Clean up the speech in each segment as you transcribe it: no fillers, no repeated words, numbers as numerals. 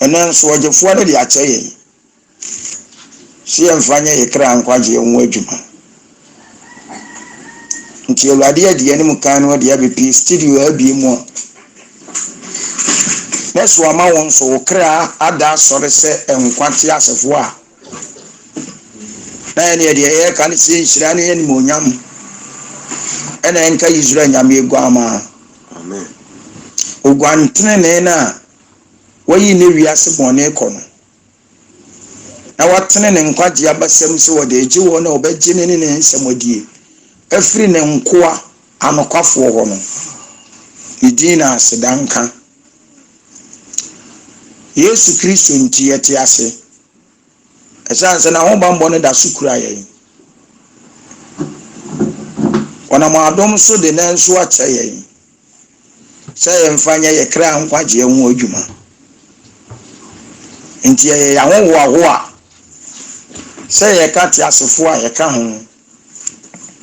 ɛno nso ɔgyefoɔ no de akyɛ yɛn sɛ yɛmfa nyɛ yɛ kra nkwagye yɛn ho adwuma nti awurade adi yɛn mu kan no ɔde abɛpie studio abie mu a na so ama wɔn so wo kra ada asɔre sɛ nkwa te asefoɔ a na yɛne yɛde yɛka ne sɛ nhyira ne yɛnimonyam ɛna ɛnka Israel nyame egu ama Amen. oguantenene no a wayi ne wiase bɔne kɔ no na watene ne nkwagye abasɛm sɛ wɔde agye wɔ na ɔbɛgye ne ne nsɛmɔdie afiri ne nkoa anokwafoɔ hɔ no ne din na asedanka Yesu Kristo nti yɛte ase ɛsiane sɛ n'ahobammɔ no da so kura yɛn ɔnam adom so de ne nso akyɛ yɛn sɛ yɛmfa nyɛ yɛ kra nkwagye ho adwuma nti yɛyɛ yɛahohoaho a sɛ yɛka te asefoɔ a yɛka ho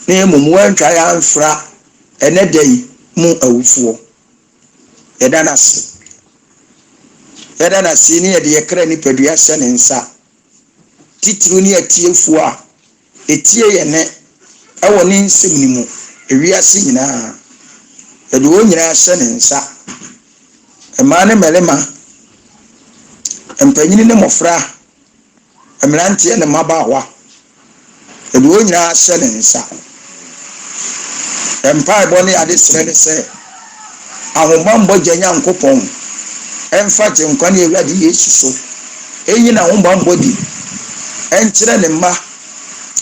na mmom wɔantwa yɛamfra ɛnɛ da yi mu awufoɔ yɛda n'ase ne yɛde yɛkra nipadua hyɛ ne nsa titiri ne atiefoɔ a ɛtie yɛne ɛwɔ ne nsɛm ne mu ewiase nyinaa yɛde wɔn nyinaa hyɛ ne nsa mmaa ne mmarima mpanyini ne mmɔfra mmeranteɛ ne mmabaawa yɛde wɔn nyinaa hyɛ ne nsa mpaebɔ ne adesrɛ ne sɛ ahobammɔ gya Nyankopɔn ɛmfa gye nkwa ne Awurade Yesu so ɛnyi na ahobammɔ di ɛnkyerɛ ne mma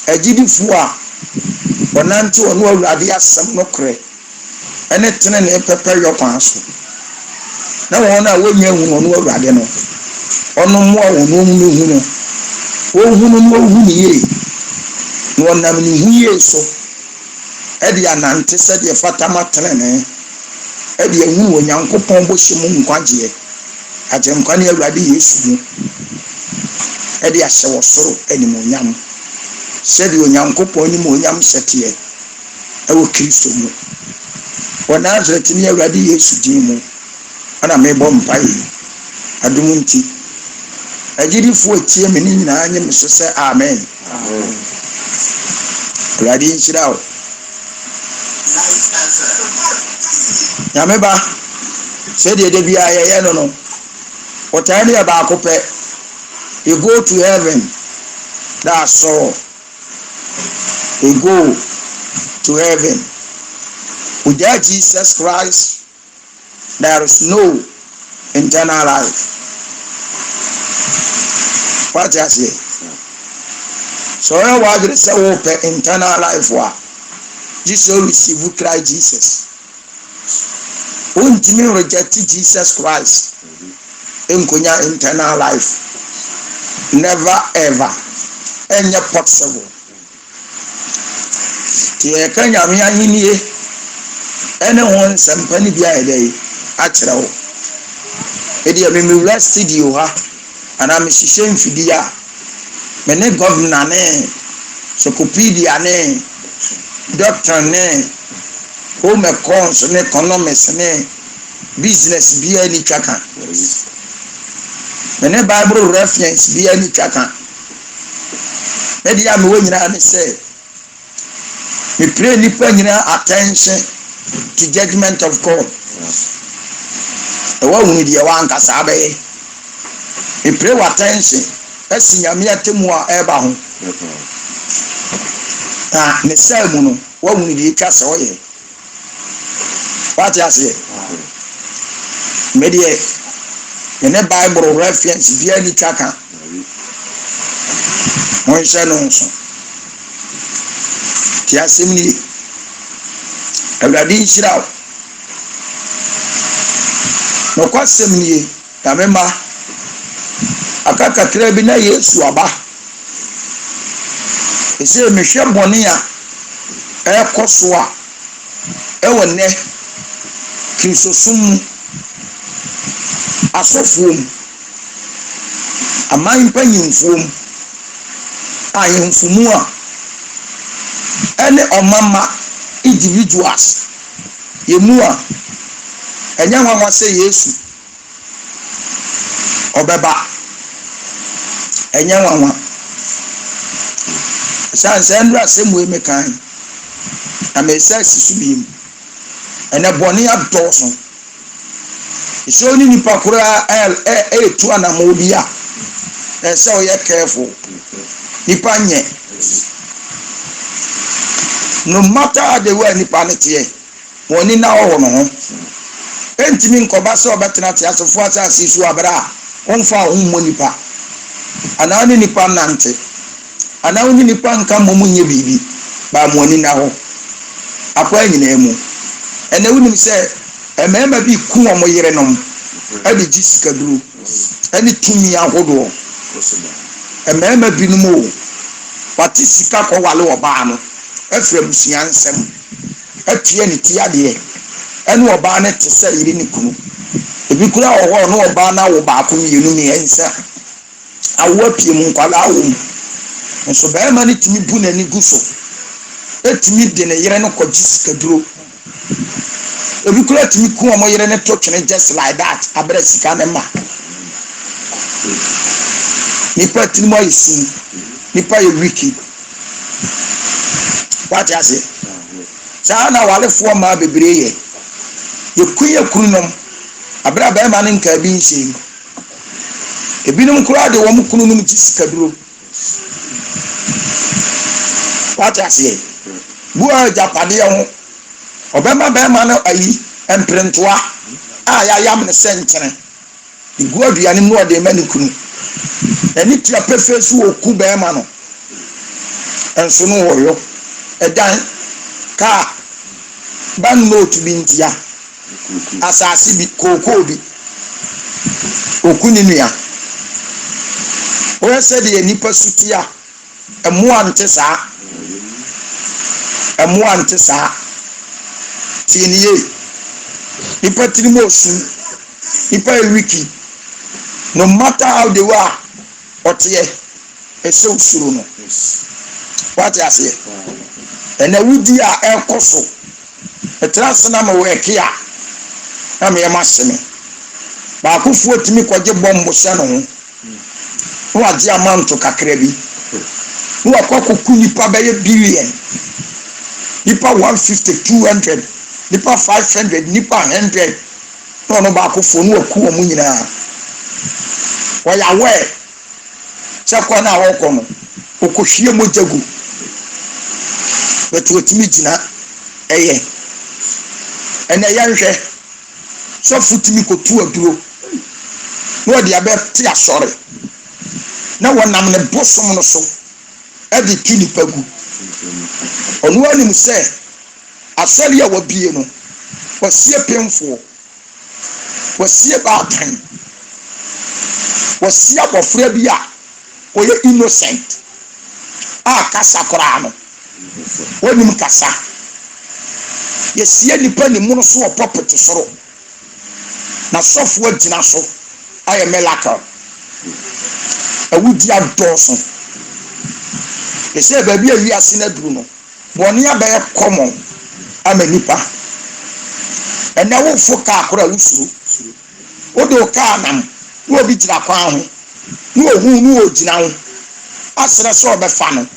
agyidifoɔ a wɔnante ɔno Awurade asɛm no korɛ ɛne tene ne pɛpɛ yɔ kwan so na wɔn a wɔnya hu ɔno Awurade no ɔno mmoa wɔn ɔhunu no wɔhunu no ɔhunu yie na ɔnam ne hu yie so ɛde anante sɛdeɛ fatama tenene ɛde ehu wɔ Nyankopɔn bɔhyɛ mu nkwagyeɛ agyenkwa ne Awurade Yesu mu ɛde ahyɛ wɔ soro animonyam sɛdeɛ Onyankopɔn animonyam hyɛteɛ ɛwɔ Kristo mu wɔ Nasaret ne Awurade Yesu din mu ana mebɔ mpaeɛ adom nti agyidifoɔ tie me ne nyinaa nye me so sɛ amen. Awurade nhyira wo nyame ba sɛdeɛ da biara yɛyɛ no no wɔtaa ne yɛ baako pɛ you go to heaven that's all you go to heaven without Jesus Christ there is no eternal life what you say so ɔyɛ wɔadwene sɛ wopɛ eternal life a Jesus receive Christ Jesus wontimi reject Jesus Christ nkonya eternal life never ever ɛnyɛ possible ti yɛka nyame ahennie ɛne ho nsɛmpa ne bi a yɛda yi akyerɛ wo ɛde memewura studio ha anaa mehyehyɛ mfidie a me ne governor ne Wikipedia ne doctor ne home econs ne economics ne business bia ni twaka me ne Bible reference bia ni twaka me dia me wonyina ne say me pray nipa nyina attention to judgment of God ewa hunu dia wa ankasa abaye me pray attention asi nyame atemu a eba ho ne say mu no wa hunu dia twa se oye what you say me dia me ne Bible reference bia ni twaka mo nhyɛ no nso ti asɛm ni Awurade nhyira wo no kwasɛm ni ya memba akakakra bi na Yesu aba ɛsɛ mehwɛ bɔne a ɛkɔ so a ɛwɔ nnɛ Kristosom mu asɔfoɔ mu aman mpanyimfoɔ mu ahemfumu a ɛne ɔmama individuals yɛmu a ɛnyɛ nwanwa sɛ Yesu obeba enye wanwa sanse ndra semu emekan amesa sisubim ene boni adoso so ni nipa kura tu anamo bia ese o ye careful nipa nye no matter the way nipa ne tie woni na wo no ho entimi nkoba se obetena tie asofo asase su abra onfa onmo nipa ana ni nipa nante ana ni nipa nka momu nye bibi ba mo ni na ho akwa nyina mu ene wunim se emema bi ku omo yere nom ade jisika duru ene tumi ahodo emema bi no mo wati sika ko wale oba no afra busia nsem atie ne ti ade ene oba ne te se yiri ni kunu ebi kura oho no oba na wo ba ko yenu ni ensa awo pie mu nkwala awo nso ba ema ne timi bu na ni guso etimi de ne yere no ko jisika duru ebi kura timi ku omo yere ne to twene just like that abra sika ne ma nipa tinimo isi nipa ye wicked what you say sana wale fo ma bebreye ye kuye kununom abra ba ma ne nka bi nsi ebinum kura de wo mu kununum jisika duro what you say bua japade ho obema ba ma no ayi emprentoa ya yam ne sentere igu aduane no ode ma ne kunu eni tia perfesu oku ba ma no enso no woyo edan ka ban note bi ntia asasi bi koko bi oku ni nua o se de nipa sutia emu ante saa tieniye nipa tirimo osu nipa wiki no matter how they were otie ese usuru no what you say ene wudi a ekoso etrase na ma weke a na me maseme ba akufu otimi kwaje bombo se no ho no agi amanto kakra bi no akwakoku nipa ba ye billion nipa 150 200 nipa 500 nipa 100 no ba akufu no aku omu nyina wa ya we chakwa na woko no okohwie mojagu betu otimi gina eye ene yanhwe so futimi kotu aduro no de abeti asore na wonam ne bosom no so edi tuni pagu onu ani mu se asali ya wabie no wasie pemfo wasie baatan wasie abofra bi a oye innocent kasa kora no wonim kasa yesie nipa ni mu no so opopete soro na sofo agina so aye melaka awudi adoso ese baby awi asina duru no boni abaye common ama nipa ena wo foka akora wusuru odo ka nam wo bi gira kwa ho wo hu no ogina ho asere so obefa no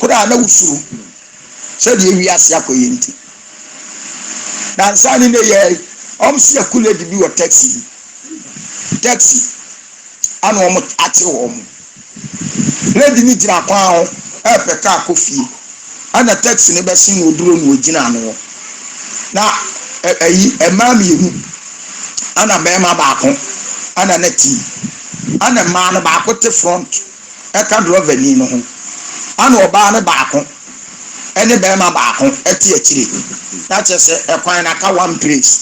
kora na wusuru se de wi ase akoye nti dan sani ne ye omsi akule de bi wo taxi anu omo ate wo mo lady ni gira kwa ho epeka akofie ana taxi ne be sin oduro no ogina no na emami ehu ana bema baako ana neti ana ma na baako te front eka driver ni no ho ana oba na baako ene bema baako eti akire na chese ekwan na ka one place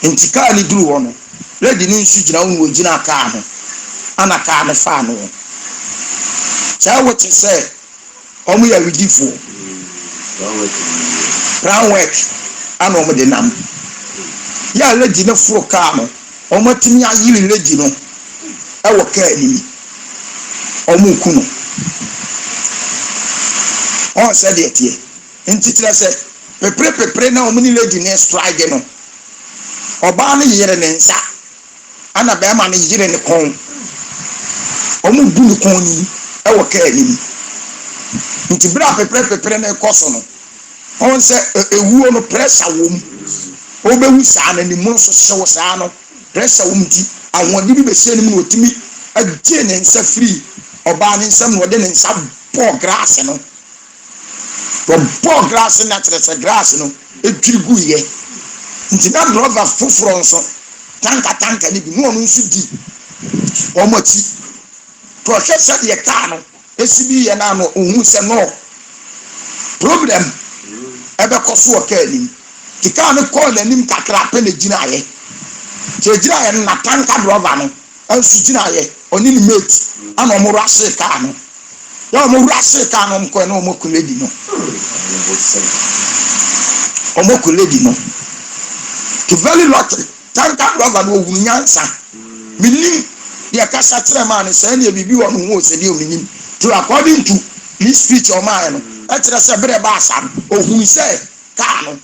ntika ni duru ho no lady ni nsu gina wo ogina ka ho ana ka ne fa no cha wo te se omu ya widifo brown work ana omu de nam ya lady na furo ka no omu timi ayiri lady no e wo ka ni omu kuno on se de tie ntitira se pepre na omu ni lady na strike no oba na yere ne nsa ana bɛrima no yere ne kɔn ɔmo bu ne kɔn ni ɛwɔ kaa anim nti bere a pɛprɛpɛprɛ no ɛkɔ so no ɔn sɛ ewuo no pressure wɔ mu ɔbɛwu saa no ne mu nso hyew saa no pressure wɔ mu ti ahoɔden bi bɛhyɛ ne mu na otumi agye ne nsa firi ɔbaa ne nsam na ɔde ne nsa bɔɔ grass no wɔbɔɔ grass no akyerɛ sɛ grass no etwiri gu yɛ nti na drɔva foforɔ nso tanka ne bi mu ɔno nso di wɔn akyi to ɔhwɛ sɛdeɛ kaa no esi bi yɛ naa no ohun sɛ no problem ɛbɛkɔ so wɔ kaa anim ti kaa no kɔɔ n'anim kakra apɛ na gyina ayɛ kyɛ gyina ayɛ no na tanka drɔva no nso gyina ayɛ ɔne ne mate ana ɔmo rase kaa no yɛ ɔmo rase kaa no ɔmo kɔɛ na ɔmo kɔ lady no ɔmo kɔ lady no to very lucky tanka drɔva no ohun nyansa minim deɛ kasa kyerɛ maa no sɛ ɛna bibi wɔ no ho sɛ deɛ ominim to according to this speech ɔmo ayɛ no ɛkyerɛ sɛ bere ba asa no ohun sɛ kaa no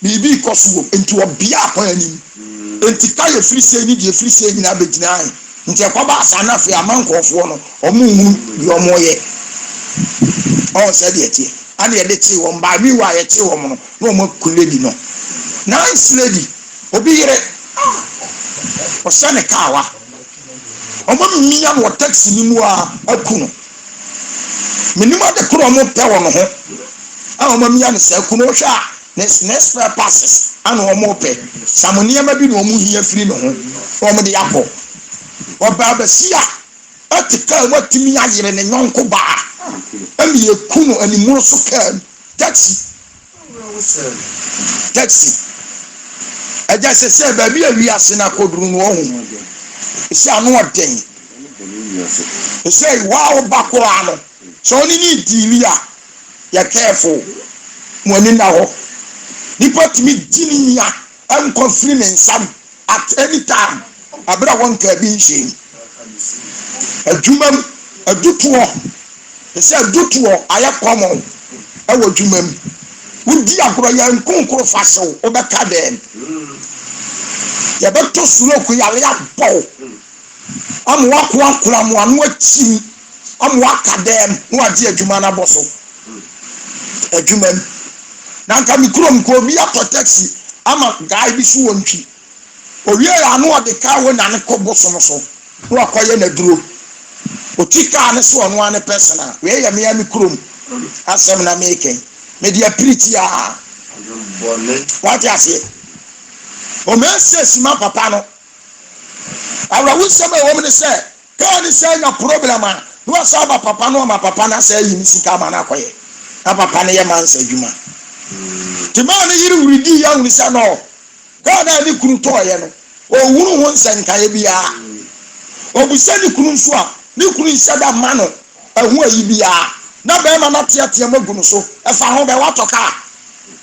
biribi kɔ so wɔ nti ɔbea akɔn anim nti kaa yɛ firi sɛ ni deɛ firi sɛ nyinaa bɛgyina ayɛ nti ɛkɔba asa no afei ama nkɔɔfoɔ no ɔmo hu deɛ ɔmo yɛ ɔn sɛ deɛ teɛ ana yɛde tee wɔn baa mi wɔ a yɛtee wɔn no na ɔmo kɔ lady no nice lady obi yere ɔhyɛ ne kaa wa ɔmo mmea no wɔ taxi ni mu a aku no menim ade koro ɔmo pɛ wɔ no ho a ɔmo mmea no sɛ aku no hwɛ a ne spare passes ana ɔmo pɛ samo nneɛma bi na ɔmo hia firi ne ho ɔmo de akɔ ɔbaa bɛsi a ɛte kaa mu atumi ayere ne nyɔnko baa ɛmi eku no animu so kaa taxi ɛgya sɛ baabi a wiase na koduru no ɔho esi ano ɔden esi waa ɔba koraa no sɛ ɔne ne diili a yɛ careful mo ani na hɔ nipa tumi di ne nya ɛnkɔ firi ne nsam at any time abere a wɔn kaa bi nhyɛn adwuma mu adutoɔ esi adutoɔ ayɛ kɔmɔn ɛwɔ adwuma mu wodi agorɔ yɛ nkonkoro fa sew ɔbɛka dɛm yɛbɛtɔ suroku yare abɔw amu wako akora mu ano akyi amu waka dɛm na wagye adwuma no abɔ so adwuma mu na nka mi kurom ko obi atɔ taxi ama guy bi so wɔ ntwi owie yɛ ano ɔde kaa wɔ nane kɔ bosom so na wakɔyɛ n'aduro oti kaa ne so ɔno ane personal wei yɛ mea mi kurom asɛm na meekɛn mede apiriti a wate aseɛ ɔmɛsɛ sima papa no awurawo sɛm a ɛwɔ mu ne sɛ kaa ne sɛ nya problem a na wasa aba papa no ama papa no asɛ yi ne sika ama no akɔyɛ na papa no yɛ mansa adwuma nti maa no yere wuridi yɛ ahunu sɛ no kaa na ne kunu tɔɔyɛ no ɔwuru ho nsɛnkaeɛ biara ɔbusa ne kunu nso a ne kunu nhyɛ da ma no ɛho ayi biara na bɛrima no teatea mu agu no so ɛfa ho bɛ watɔ kaa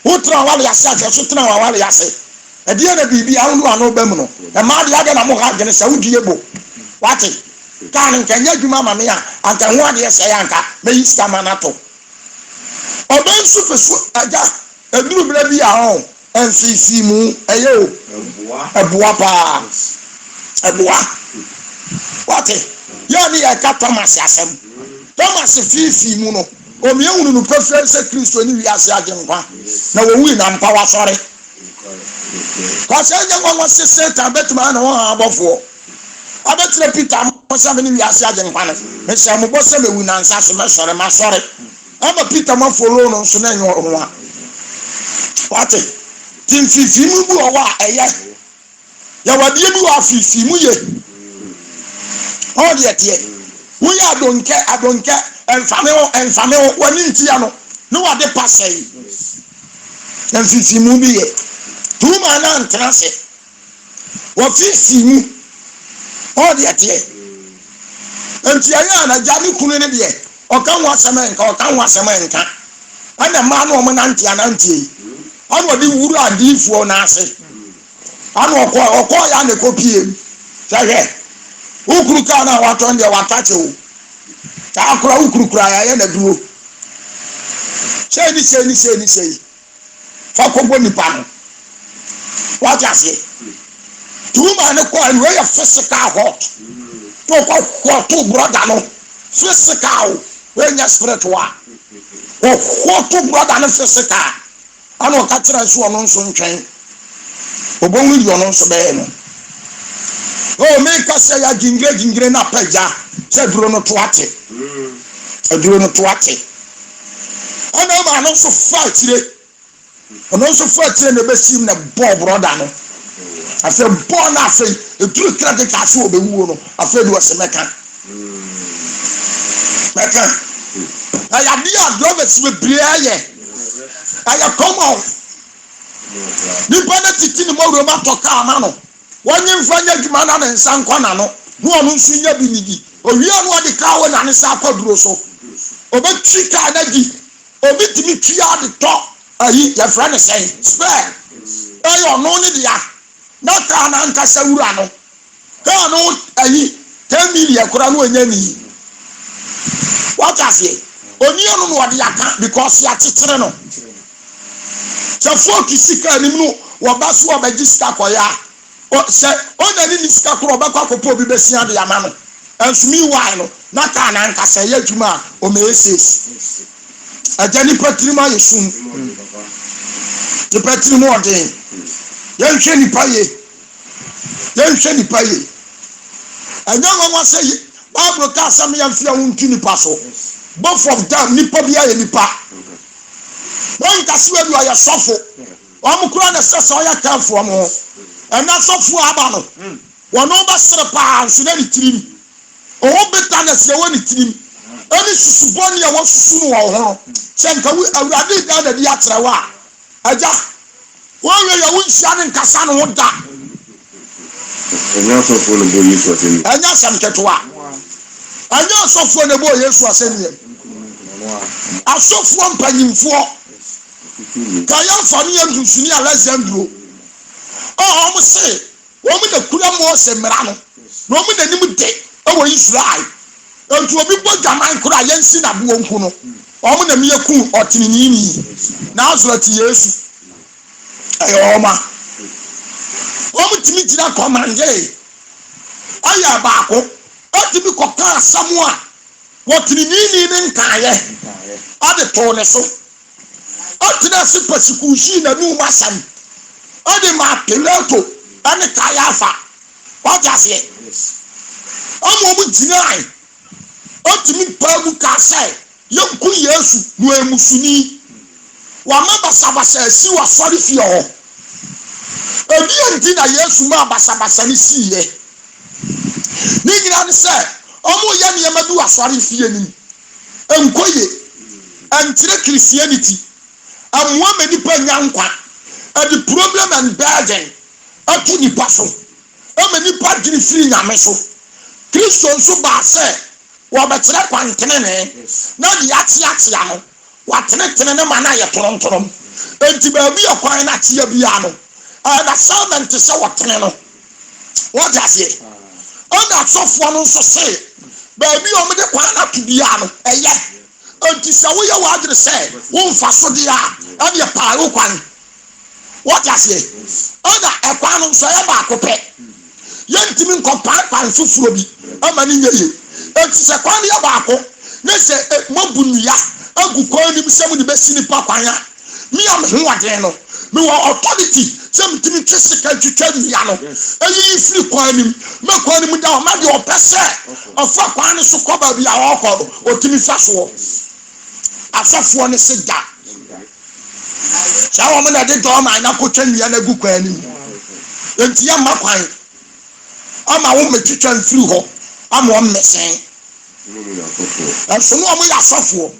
wotena wale ase akyɛ so tena wale ase ɛdeɛ na biribi ahonu ano ba mu no ɛmaa deɛ adɛ na mo ha adwene sɛ wodue bo wate kaa no nka nyɛ adwuma ma me a anka ho adeɛ sɛ yɛ anka mɛyi sika ma no ato ɔbɛ nso fɛ so agya aduru berɛ bi a ho ɛmfiifii mu ɛyɛ o ɛboa paa ɛboa wate yɛ ne yɛka Thomas asɛm Thomas fiifii mu no omia hunu no pɛfɛ sɛ Kristo ne wiase agye nkwa na wɔwui na mpa wasɔre kwasɛ nyɛ wɔn se Satan betuma na wɔn abɔfoɔ abɛtire Peter mo sɛ ne wiase agye nkwa no mehyɛ mo bɔ sɛ mewu na nsa so mɛsɔre masɔre ama Peter mo follow no nso na nyɛ ho a wate tin fiifii mu bu ɔwɔ a ɛyɛ yɛ wadeɛ bi wɔ afiifii mu yɛ ɔdeɛ teɛ woyɛ adonkɛ ɛmfame wo wani ntia no ne wade pasɛi na mfifi mu bi yɛ tuma na ntena se wɔfifi mu ɔdeɛ teɛ nti ɛyɛ anagya ne kunu ne deɛ ɔka ho asɛm nka ɛna mmaa no ɔmo nanteɛ yi ɔno ɔde wuru adiifoɔ n'ase ɔno ɔkɔ ya ne kɔpie mu sɛhwɛ ukuru kaa na watɔn deɛ watakye wo taa kora ukurukura yɛ na duro sɛ ni fa kɔbɔ nipa no wate aseɛ two man ko and we physical hot to brother no physical when your spiritual hot to brother no physical ano ka tira so no so ntwen obon wi no so be no o me ka se ya gingre na paja se duro no to ate duro no to ate ana ma no so fight re ono so fight re na be sim na bob brother no afa born afa eturu credit card so obewu no afa do se meka aya dia drivers we briaye aya come on ni bana titi ni mo ma to ka ma no wonye mfanya djuma na nsan kwana no no onu nsunya bi nidi owia no de ka wo na ne sa kwaduro so obetri ka na gi obetimi tua de to ayi ya fra ne say spare ayo no ni dia na ka na nkasa wura no ka no ayi 10 million kura no anya ni what asie oni onu no de aka because ya tetere no so focus sika ni mu wo ba so obagista koya o se ona ni sika kura obakwa kopo bi besia de ama no ensumi why no na ka na nkasa ya djuma o meses ajani patrima yesum de patrimo odin yenhwe ni paye anyanwa wa say Bible ka sam ya mfia wontu nipa so both of them nipa bia ye nipa won ka se adu ya sofo omukura na sese o ya kanfo mo ena sofo aba no wono ba sere pa nso na nitirim o beta na se woni tirim eni susuboni ya wo susu no wo ho se nka wi awurade da da di atrewa aja wọ́n yẹ yẹ̀wò nhyia ní nkasa ní wọ́n da. ẹ̀yẹ́ asọ́fọ́ ní bó Yéṣu àṣẹ ni. ẹ̀yẹ́ asẹ́m kẹtùwà ẹ̀yẹ́ asọ́fọ́ ní bó Yéṣu àṣẹ ni yẹ. asọ́fọ́ mpanyinfoɔ kàyé nfààní yẹn dùnsùn ní Alexandro ọ̀hún sè wọ́n mu kúrẹ́ mọ́ ọ̀sẹ̀ mìíràn no na wọ́n mu nà ẹnim dé ẹwọ Israel nti obi bọ́ jaman kúrẹ́ àyẹ̀ nsí nà buwọ́ nkú no wọ́n mu nà mi yẹ kú ọ̀tìnìyí nìyí náà sọ̀rọ̀ ti Yéṣu. Ayoma omu timi tira komande aya baako otimi koka samua wotini ni nkaye ade to ne so otina se pasikushi na nu masam ade ma Pilato ane Kayafa wajase omu jinai otimi pagu kase yonku Yesu no emusuni wa mabasabasa si wa sori fie ho ebi enti na Yesu ma basabasa ni siye ni nyina ne se omo ye ne yamadu wa sori fie ni enkoye antire Christianity amwa mani pa nyankwa the problem and burden atu ni paso amani pa gini free nyame so Kristo nso ba se wa betere kwantene ne na di ate ano watene ne mana ye torontorom enti ba bi akwan na tie bia no na salment se watene no what does it onda sofo no so se ba bi o me de kwan na to bia no eye enti se wo ye wa adre se wo mfa so dia e de pa wo kwan what does it onda e kwan no so ye ba akopɛ yentimi nkopa kwan fufuro bi amani nyeye enti se kwan ye ba akɔ ne se mobunuya agu kwani bisem ni besini pa kwanya mi am ho waden no me wo authority sem timi twesika twetwa ya no eyi free kwani me kwani mu da ma de opese ofa kwani so koba bia okọ otimi fa so asafo ne sega chawo me na de do ma na kotwa nia na gu kwani enti ya ma kwan ama wo metwetwa free ho ama wo mmesen aso no mo ya safo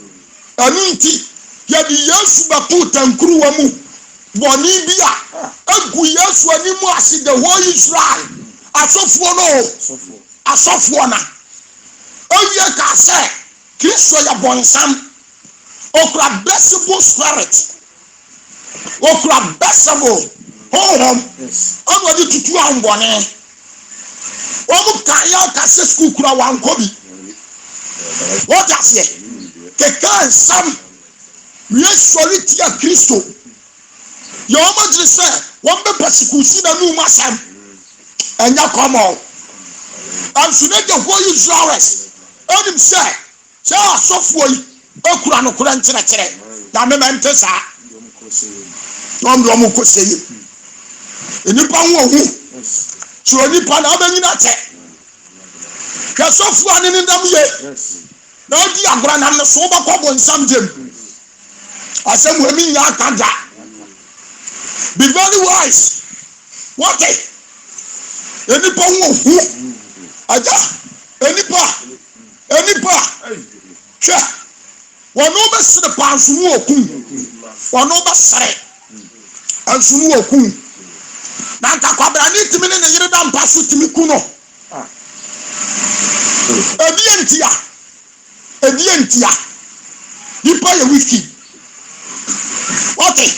anunti ya bi Yesu ba putankuru wa mu boni bia agu Yesu ani mu ase the whole Israel asofo na oye ka se Kristo ya bonsam okra blessable spirit okra blessable on di tutu ambone omu kaya ka se school kura wankobi what I say kekan sam Yesu a Kristo yo ma dire se won be persecute na nu masam enya komo anso ne de ho Israelis onim say asofo yi okura no kura nkyerɛkyerɛ na me mente saa no ko sey enipa ho hu so enipa na abanyina te kasofo ane ne ndam ye na odi agora na ne so ba kwabo nsam dem asem wemi nya akada be very wise what enipa ho hu aja enipa hwe wono be sere panso mu okun wono be sere anso mu okun na nka kwabra ni timi ne yire da mpa so timi ku no ebientia nipa ye whisky okay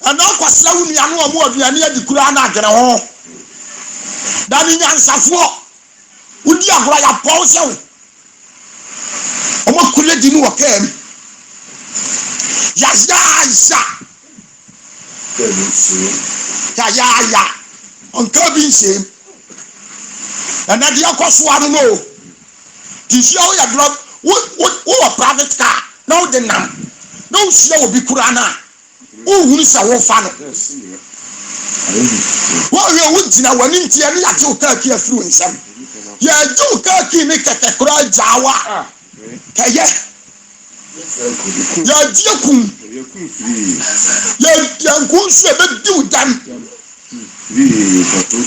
ana kwasra wu nua no omo aduane adikura na agere ho da ni nyansafo udi agora ya pause wo omo kule di no wakam ya onka bi nsem ana dia kwaswa no tishia wo ya drop wo private car no de nam no sia obi kura na wo hunu sa wo fa no wo ye wo dina wani ntia ne ya je car ki afru nsam ya je car ki ne keke kura jawa kaye ya je kun ya kun se be di udan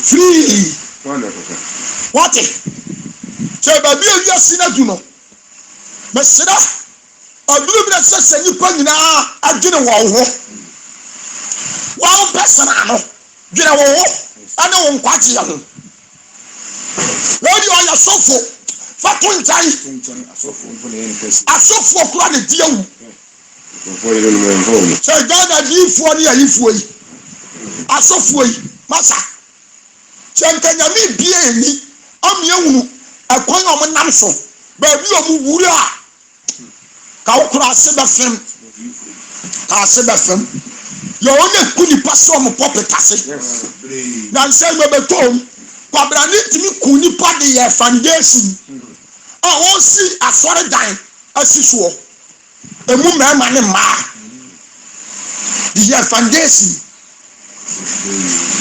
free what che ba bi wi asina du no mesira oduru bi na sese nipa nyina agene wo ho wa persona no gene wo ho ana wo nkwachi ya ho lodi o ya sofo fatu ntai asofo kura ne diawu che gana di fo ni ayifo yi asofo yi masa che ntanyami bie ni amia wunu akwan o nam so ba bi o mu wura ka ukura se ba fem yo one kuni paso mo popetase na nse me betom kwabra ni timi kuni pade ye foundation o si asore dan asisuo emu mema ne ma di ye foundation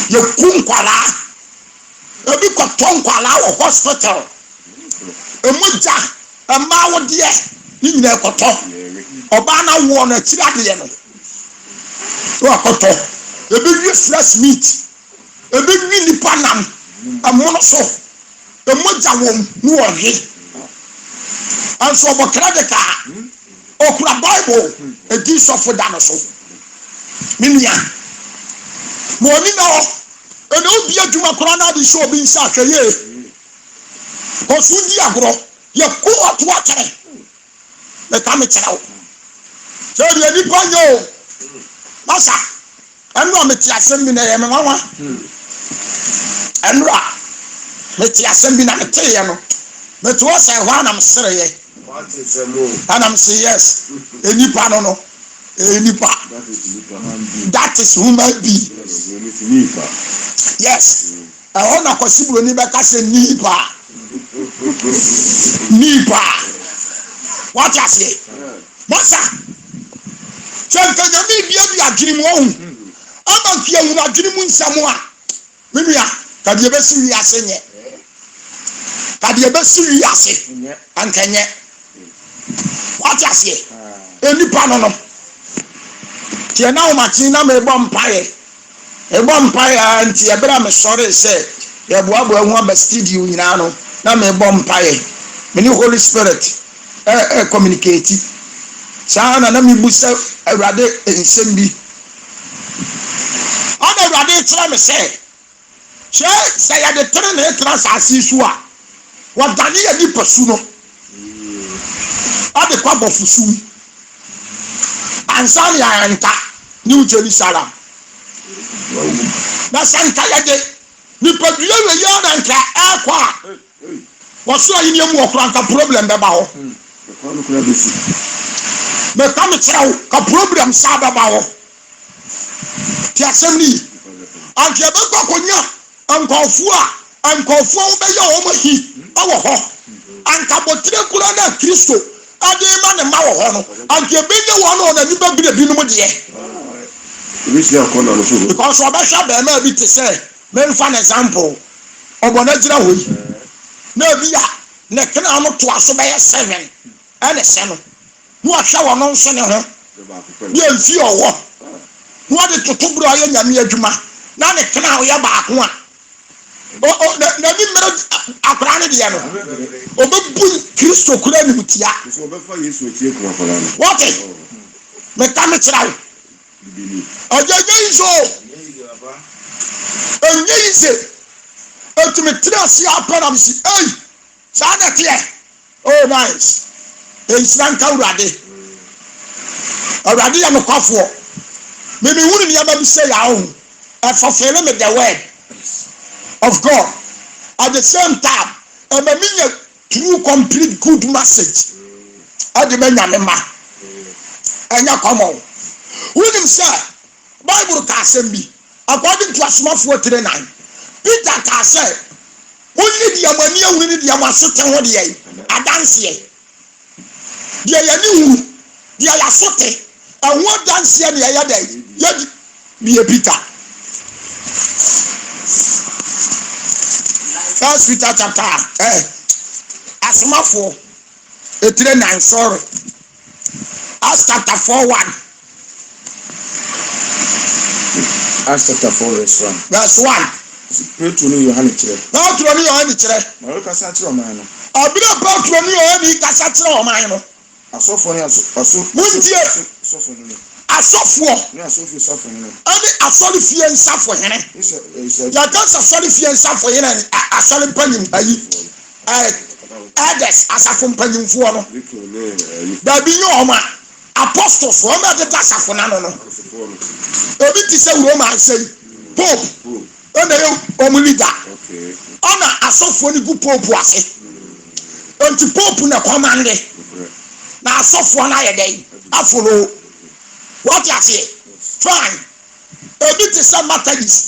ye kun kwala ebi ko ton kwala wo hospital emuja ema wo de ni nyina ekoto oba na wo na kirade ye no wo akoto ebi wi fresh meat ebi wi lipa nam amono so emuja wo nu ohe anso obokra de ka okura bible edi sofo da no so minia mo ni na ene obi adwuma kora na di show bi nsa hweye osudi agro ye ku oto atere le kam kyerɛw so de ni panyo masa eno me ti asem bi na ye me nwa enra me ti asem bi na me te ye no me to say ho anam sere ye anam say yes enipa no enipa that is human being yes I want to consider ni be ka say nipa what you say masa chanta nyami bia adwiri mu ohun ama kia hu adwiri mu nsamo a menua ka de be si wi ase nye ka de be si wi ase ankenye what you say enipa no tie na o machi na me bom pae anti ebra me sorry say ye boabo ahu aba studio nyina no na me bom pae me ni Holy Spirit communicate sana na mi busa awrade ensem bi ona awrade tira me say say ya de tire na trans asisu a wadane ya di pasu no ade kwa bofusu ansani ya anta New Jerusalem na santa ya de ni padua we ya na nka akwa waso ayi ne mu okra nka problem be ba ho me kam kyerɛw ka problem sa ba ba ho ti asɛm ni anke be kokonya ankɔfu a ankofo wo be ya wo mo hi awo ho anka botire kura na Kristo ade ma ne ma wo ho no anka be ne wo no na nipa bi de bi no mo de because obesha be ma bi te say me for an example obona gira ho yi na bi ya ne kana no to aso be 7 ene se no no ahwa wo no nso ne ho bi enfi owo no de totobro aye nyame adwuma na ne kana ho ya ba ko a na bi mera akra ne de no obebu Kristo kura ni mutia so obefa Yesu etie ko akra no what me kam tira ojeje iso enye ise etime tira si apana si ei sa na tie oh nice Islam ka urade ya no kwafo me hunu ni aba bi say ya ho e fulfill me the word of God at the same time e me mean true complete good message ade me nyame ma enya komo wunim say Bible ka say bi according to Asomafo 39 Peter ka say only the amani awuri ni the amasote ho de adanse dia ya ni wu dia ya sote awon danse ni ya da ya bi Peter First Peter chapter Asomafo 39 sorry Acts chapter 4:1 Acts chapter 4 verse 1 Petro ni Yohane kire ma kasa kire oman no abira Petro ni Yohane kasa kire oman no asofo ni asofo muntie asofo ni asofo sofo ni ani asori fie nsafo hene ya kansa asori fie nsafo hene asori panyim ayi elders asafo panyimfo no da bi nyo oma apostles o ma de asafo na no obi ti se Roman say pope ona yo omu leader ona asofo ni gu pope ase onti pope na commande na asofo na ye dey afolo what you say fine obi ti se Methodist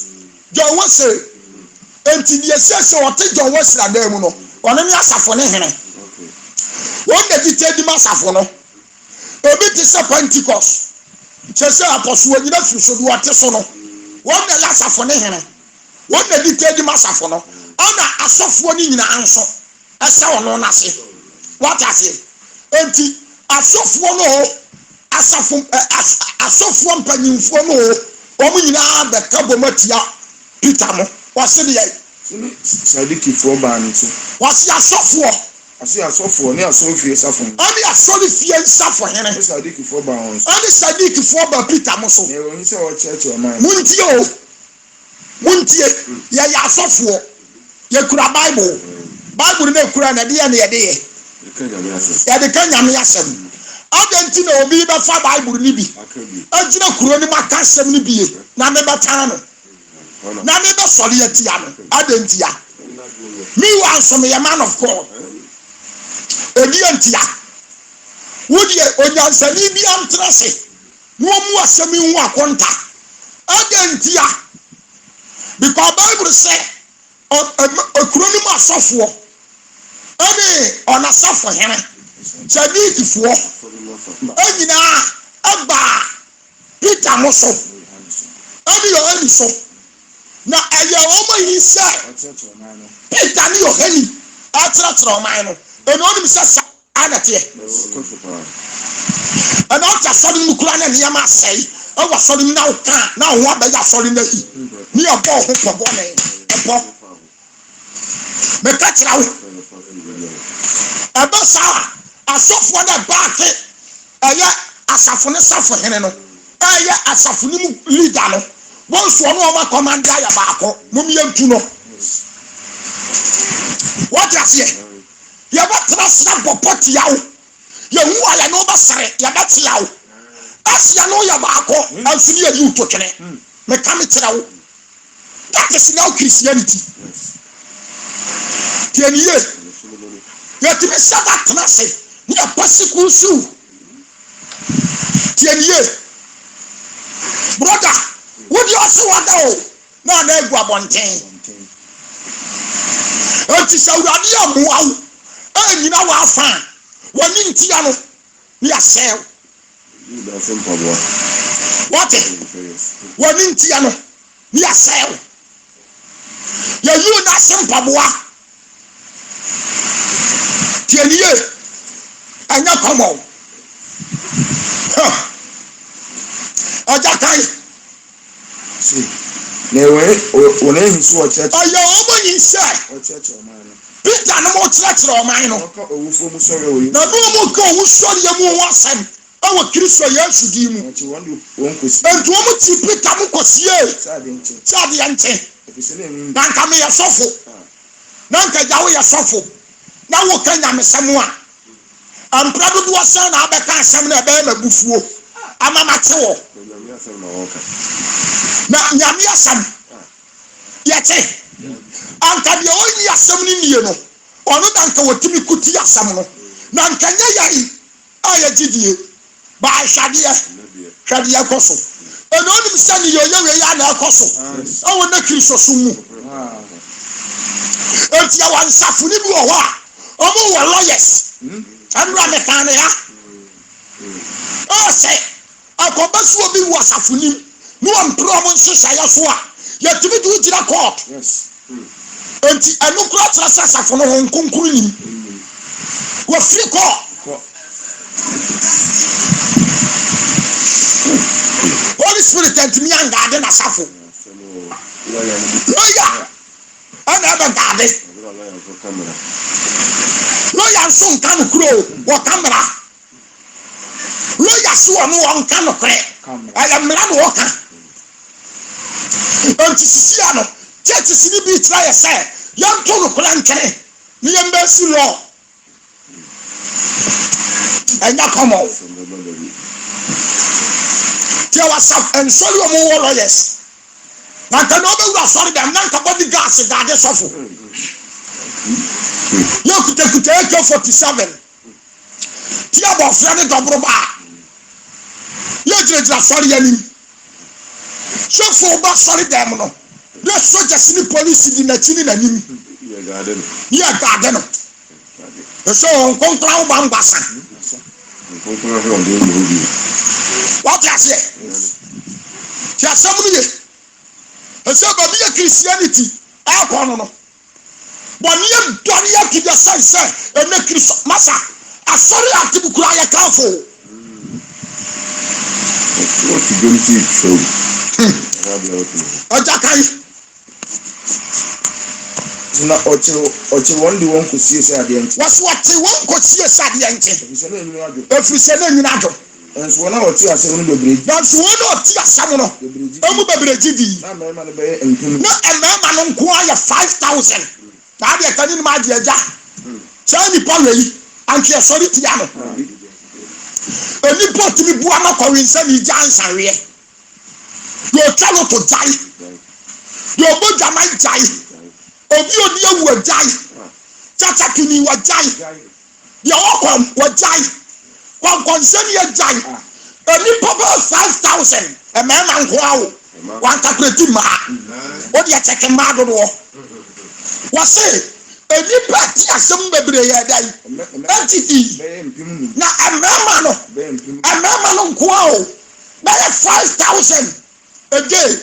John Wesley enti die se o te John Wesley adam no ona ni asafo ne hene won de ti tedi masafo no obi ti se Pentecost se apostle nyina fiso do ate so no won de asafo ne hene won de ti tedi masafo no ona asofo ni nyina anso ese ono na se what you say enti asofo no asofo mpanyimfo no omu nyina be kabo matia Peter mo wase de yai sadiki fo ba ni so wase asofo ni asofie safo ani asori fie nsafo hene sadiki fo ba on ani sadiki fo ba Peter mo so ne won se o church o man muntie ya asofo ye kura Bible na kura na de ya na ye de ya de kan nyame asem adenti na obi be fa Bible ni bi agina kuro ni maka asem ni bi na me batan no na me be sori atia no adenti ya me wan some a man of God ebi antia wodi onyansani bi amtrase no mu asem hu akonta adenti ya because Bible say okuro ni masofo ani ona safo hene sadikifo anyina aba Peter moso ani Yohane so na aya omo yi se Peter ni Yohane atratra oman no eno nim se anate ana ta sori mu kula na niam asai awa sori na uka na ho abaja sori na yi ni obo ho pobo na ebo me ka tira wo eba sa asofo na baake aya asafo ne safo hene no aya asafo ni mu leader no won so no ma commander ya baako mum yentu no what you say ya ba trasa popoti yawo ya hu ala no ba sare ya ba ti yawo asia no ya baako ansini ya yu to twene me ka me tira wo that is now Christianity tieniye ya ti me saba trasa ni a pasikusu tieniye brother would you also wonder na na egu abonten enti sawurade amuawo anyina wa afa woni ntia no ni asɛw Da sempre boa. wote woni ntia no ni asɛw ya yu na sempaboa tienie anya komo aja kai See. Newe one hisu o church. ayo omo yin sai O church o man. Peter no mo kyerɛkyerɛ ɔman no Oka owufo mu sɔre o yi. na no mo ka owusɔre yɛ mu wɔ asɛm ɛwɔ Kristo Yesu din mu Nti won ko si. nti wɔn ti Peter mo kɔsie Sade nti. sade yɛ nkyɛn Efisɛ na mi na nka me yɛ sɔfo na nka gya wo yɛ sɔfo na wo ka nyamesɛm a ampra dodoɔ sɛn na abɛka asɛm na ɛbɛyɛ mabufuo ama mate wɔ na nyame asɛm yɛte anka deɛ ɔnyi asɛm no nie no ɔno da nka wɔtumi kuti asɛm no na nka nyɛ yɛre a yɛgyidie hwɛdeɛ kɔ so ɛna ɔnim sɛ ne yɛyɛ wei a na ɛkɔ so ɛwɔ na Kristo so mu enti yɛwɔ nsafo ne bi wɔ hɔ a ɔmo wɔ lawyers ɛnora mekaa ne ha ɔsɛ akɔba so obi wɔ asafonim ne wɔmpere ɔmo nhyehyɛeɛ so a yɛtumi de wogyina court enti ɛno kora kyerɛ sɛ asafo no ho nkonkoro nim wɔfiri kɔ Holy Spirit antumi angade n'asafo lawyer ɛna ɛbɛgade lawyer nso nka no kuro wɔ kamera lawyer so wɔ no wɔnka no korɛ ɛyɛ mmara na wɔka enti sisi a no church sini bi kyerɛ yɛ sɛ yɛnto no korɛ ntwene ne yɛmbɛsi law ɛnya kɔmɔ tí a wá sa nsọ́rí ọmọ wọ lawyers na nka ní ọbẹ̀ wúlò asọ́rí dẹ̀ nka bọ́dí gáàsì gàdé sọ́fù yẹ kùtẹ̀kùtẹ̀ AK-47 tí a bọ̀ fúlẹ́ ní dọ̀bùrù bá yẹ gyinagyina asọ́rí yẹn ni sọ́fù ọba asọ́rí dẹ̀ mu no yẹ sọ́jà sí ní polisi di n'akyi ní n'anim yẹ gàdé no ẹsẹ nkonkora ọba ngbasa. What you say? Ti asem no ye. Ese ba bi Christianity a kono no. But ye dori ya to the sense say e make Christ masa asori atibu kura ya kanfo. What you going to show? Oja kai. Na oche won di won ko sie se ade nti. Was what won ko sie se ade nti. Efisɛ na nyina ado. Efisɛ na nyina ado. Enso wona ɔte asɛm no bebree. Nanso wona ɔte asɛm no. Emu bebree di. Na mɛma no bɛyɛ mpem. Na ɛmɛma no nko ayɛ 5000. Na ade ɛtani no ma ade agya. Sɛ nipa wei anke ɛsɔre tia no. Enipa tumi bu ama kɔwe nsa ni gya nsareɛ. Yo twa no to gyae. Yo bo dwama gyae. Obi odi ewu agyae. Chacha kini wa gyae. Deɛ ɔkɔm wa gyae. Kɔnsɛn yɛ gyae. Enipa bɛ 5000. Ɛmɛma nko awo. Wantakureti maa. Odi ɛkyɛkɛ maa dodoɔ. Wɔse enipa ti asɛm bebree yɛ dɛ. Entity. Na ɛmɛma no. Ɛmɛma no nko awo. Bɛyɛ 5000 a day.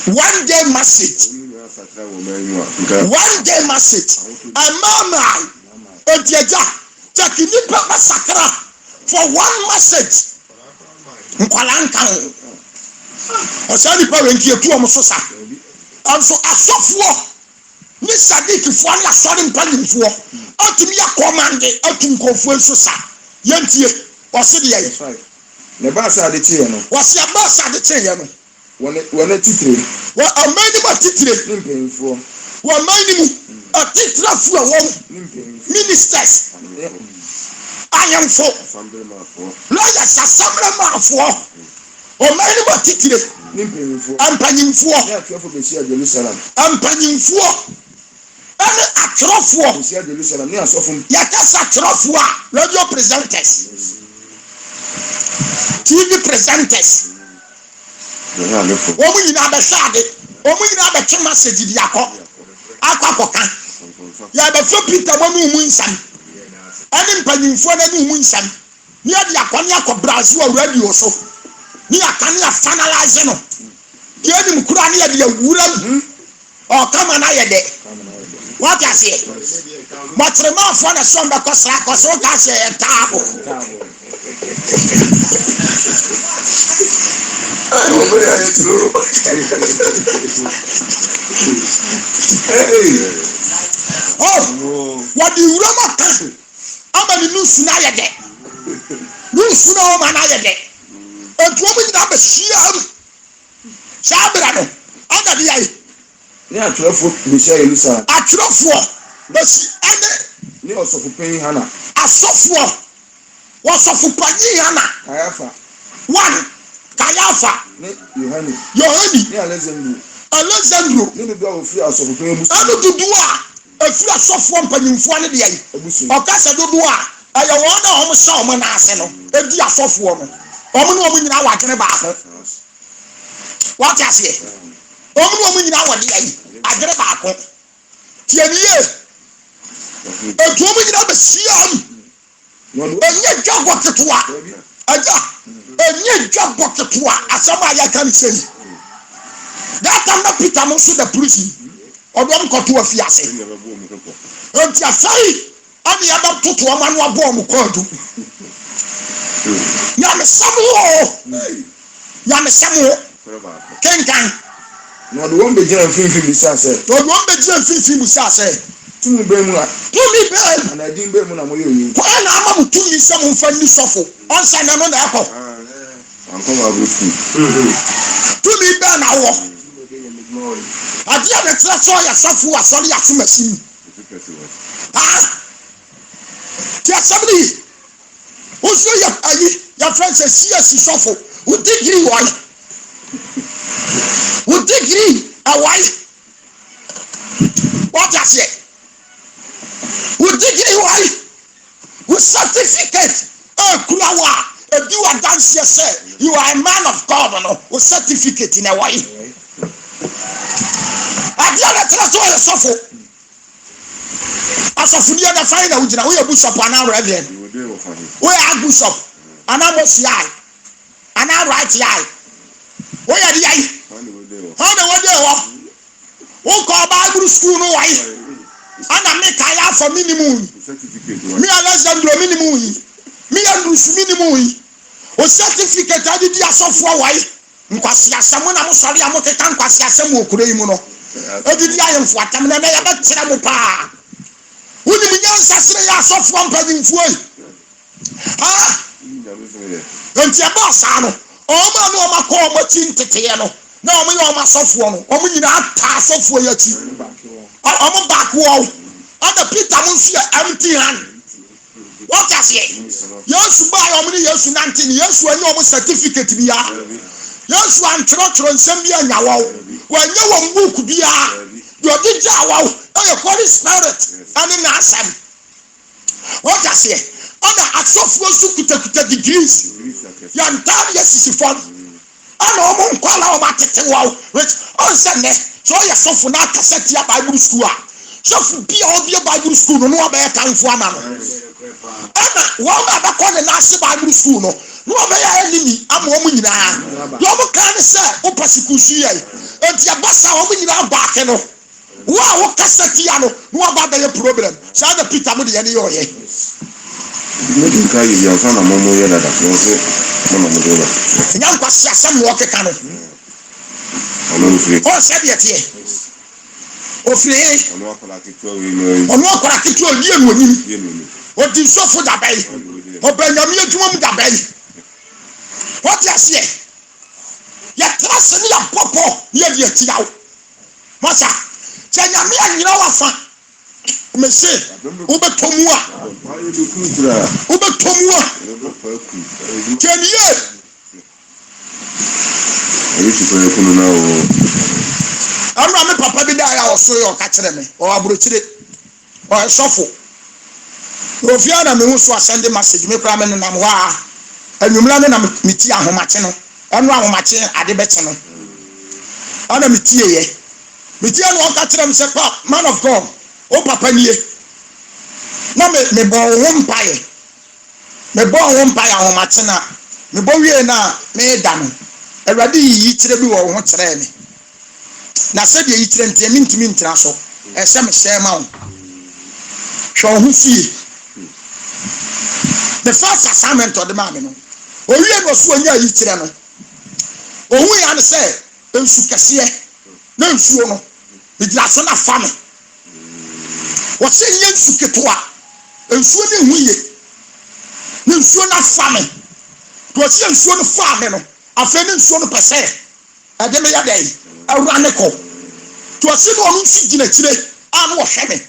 1 day message. 1 day message. Ɛmɛma. Odiɛgya. Take nipa masakra for 1 message. Nkwala nka ho. Ɔsɛ nipa wenki etu ɔmo so sa. Anso asɔfoɔ ni sadikfoɔ ni asɔre mpanyinfoɔ. Atumi akɔmande atu nkɔfoɔ nso sa. Yɛntie ɔse de yɛ. Ne ba sa de tie no. Wɔse aba sa de tie yɛ no. Wɔne titire. Wɔ amani ma titire. Ne mpemfoɔ. Wɔ amani mu atitrafoɔ a wɔn ministers. Ayamfo. Lawyers assemblemafoɔ. Ɔmani ma titire. Ne mpemfoɔ. Ampanyinfoɔ. Ya twafo besia Jerusalem. Ampanyinfoɔ. Ɛne atwerɛfoɔ. Besia Jerusalem ne asɔfo. Yɛkasa atwerɛfoɔ a radio presenters. TV presenters. Wɔn nyinaa bɛhwɛ ade. Wɔn nyinaa bɛtwe message di akɔ. Akɔ akɔka. ya ba fo Peter mo no mu nsam ani mpanyimfo na no mu nsam ni ade akwani akobrazio radio so ni akane afanalize no ye ni mkura ni ade awura o kama na ye de what you say but remember for the son because so ka say taabo oh what the rama kan amani nusu na ye de nusu na o ma na ye de etu omo nyina ba hia sabra no aga bi ai ni atrofo be share Yerusalem atrofo basi ene ni osofo pen hana asofo wasofo panyi hana Kayafa one Kayafa ni Yohani ni Alexandro ni do ofi asofo pen musu anu dudu a afi asofo mpanyimfo ne de ai okasa dudu a ayo wona hom sha hom na ase no edi asofo no hom no hom nyina wadene baako what you say hom no hom nyina wade ai adere baako tianiye etu hom nyina be siam enye dwago ketewa aja enye dwago ketewa asama ya kan sei that time na Peter mo so the prison odom koto afiase enti afai ani ya ba toto o manu abo mo kodu nyame samu kenkan no do won be jira finfin bisa se tumi be mu na din be mu na mo yoyi ko na ama mu tumi se mu fa ni sofo onsa na no na akọ anko ma bufu tumi be na wo adia na tra so ya safo asori ya so machine ti asabli oso ya ayi ya France CS sofo o degree awai what you say with degree why with certificate kulawa if you are dance say you are a man of God no with certificate in a way adia na tra so ya sofo asofo ni da fine na ujina we bishop ana reverend we are bishop ana mosiai ana right eye we are the eye how the what won ko Bible school no why ana me kaya for minimum me Alexandro minimum me Andrews minimum o certificate adi di asofo why nkwasi asamo na mo sori amoteka nkwasi asamo okure yi mu no edi di ayemfo atam na ya ba kire mo pa woni mu nyansa sire ya asofo mpadinfo yi enti boss ano o ma no ma ko mo tintete no na o mo yo ma sofo no o mo nyina ata sofo ya ti o mo back wall other Peter mo see empty hand what you say yesu ba yo mo ni yesu nanti ni yesu anyi o mo certificate bi ya yesu antro nsem bi anyawo wanye wo book bi ya yo di jawo e Holy Spirit ani na asam what you say other asofo su kuta degrees ya ntam yesisifon ana omo nkwala o matete wo which on sene so ya sofo na cassette ya Bible school a sofo bi o bi Bible school no no ba ya kanfo ama no ana wo ba ko na ase Bible school no no ba ya enemy ama omo nyina yo mo kan se o persecute ye enti abasa omo nyina ba ke no wo cassette ya no no ba ba ye problem sa da Peter mo de ye yo ye Medi kai ya sana momo ya dada no se momo modola nyam kwasi asem wo keka no ono free o se bi etie o free ono akola kitwa we no ono akola kitwa ni enwoni o di sofo da bai o benyam yedwum da bai what you say ya trust ni ya popo ye di etia wo masa chenyam ya nyina wafa mese ubetomua keniye ayisi ko yakunu na o amra me papa bi da ya oso yo ka kire me o abrochire o sofo ofia na me hu so send message me kra me nam wa anwumla me na meti ahomache no eno ahomache ade beche no ana meti ye meti no ka kire me se man of God o papa nie na me bo wo mpae me bo wo mpae ahomatena me bo wie na me da no awurade yi kire bi wo ho kire me na se de yi kire ntia mintimi ntina so ese me share ma wo hwo ho fie the first assignment of the man no o wie no so anya yi kire no o hu ya ne se ensu kese na ensuo no bidla so na fa me wo se nya ensu ketoa ensuo ne hu ye ne ensuo na fa me to se ensuo no fa me no afa ne ensuo no pese ade me ya dai awura ne ko to se no no si gina kire an wo hwe me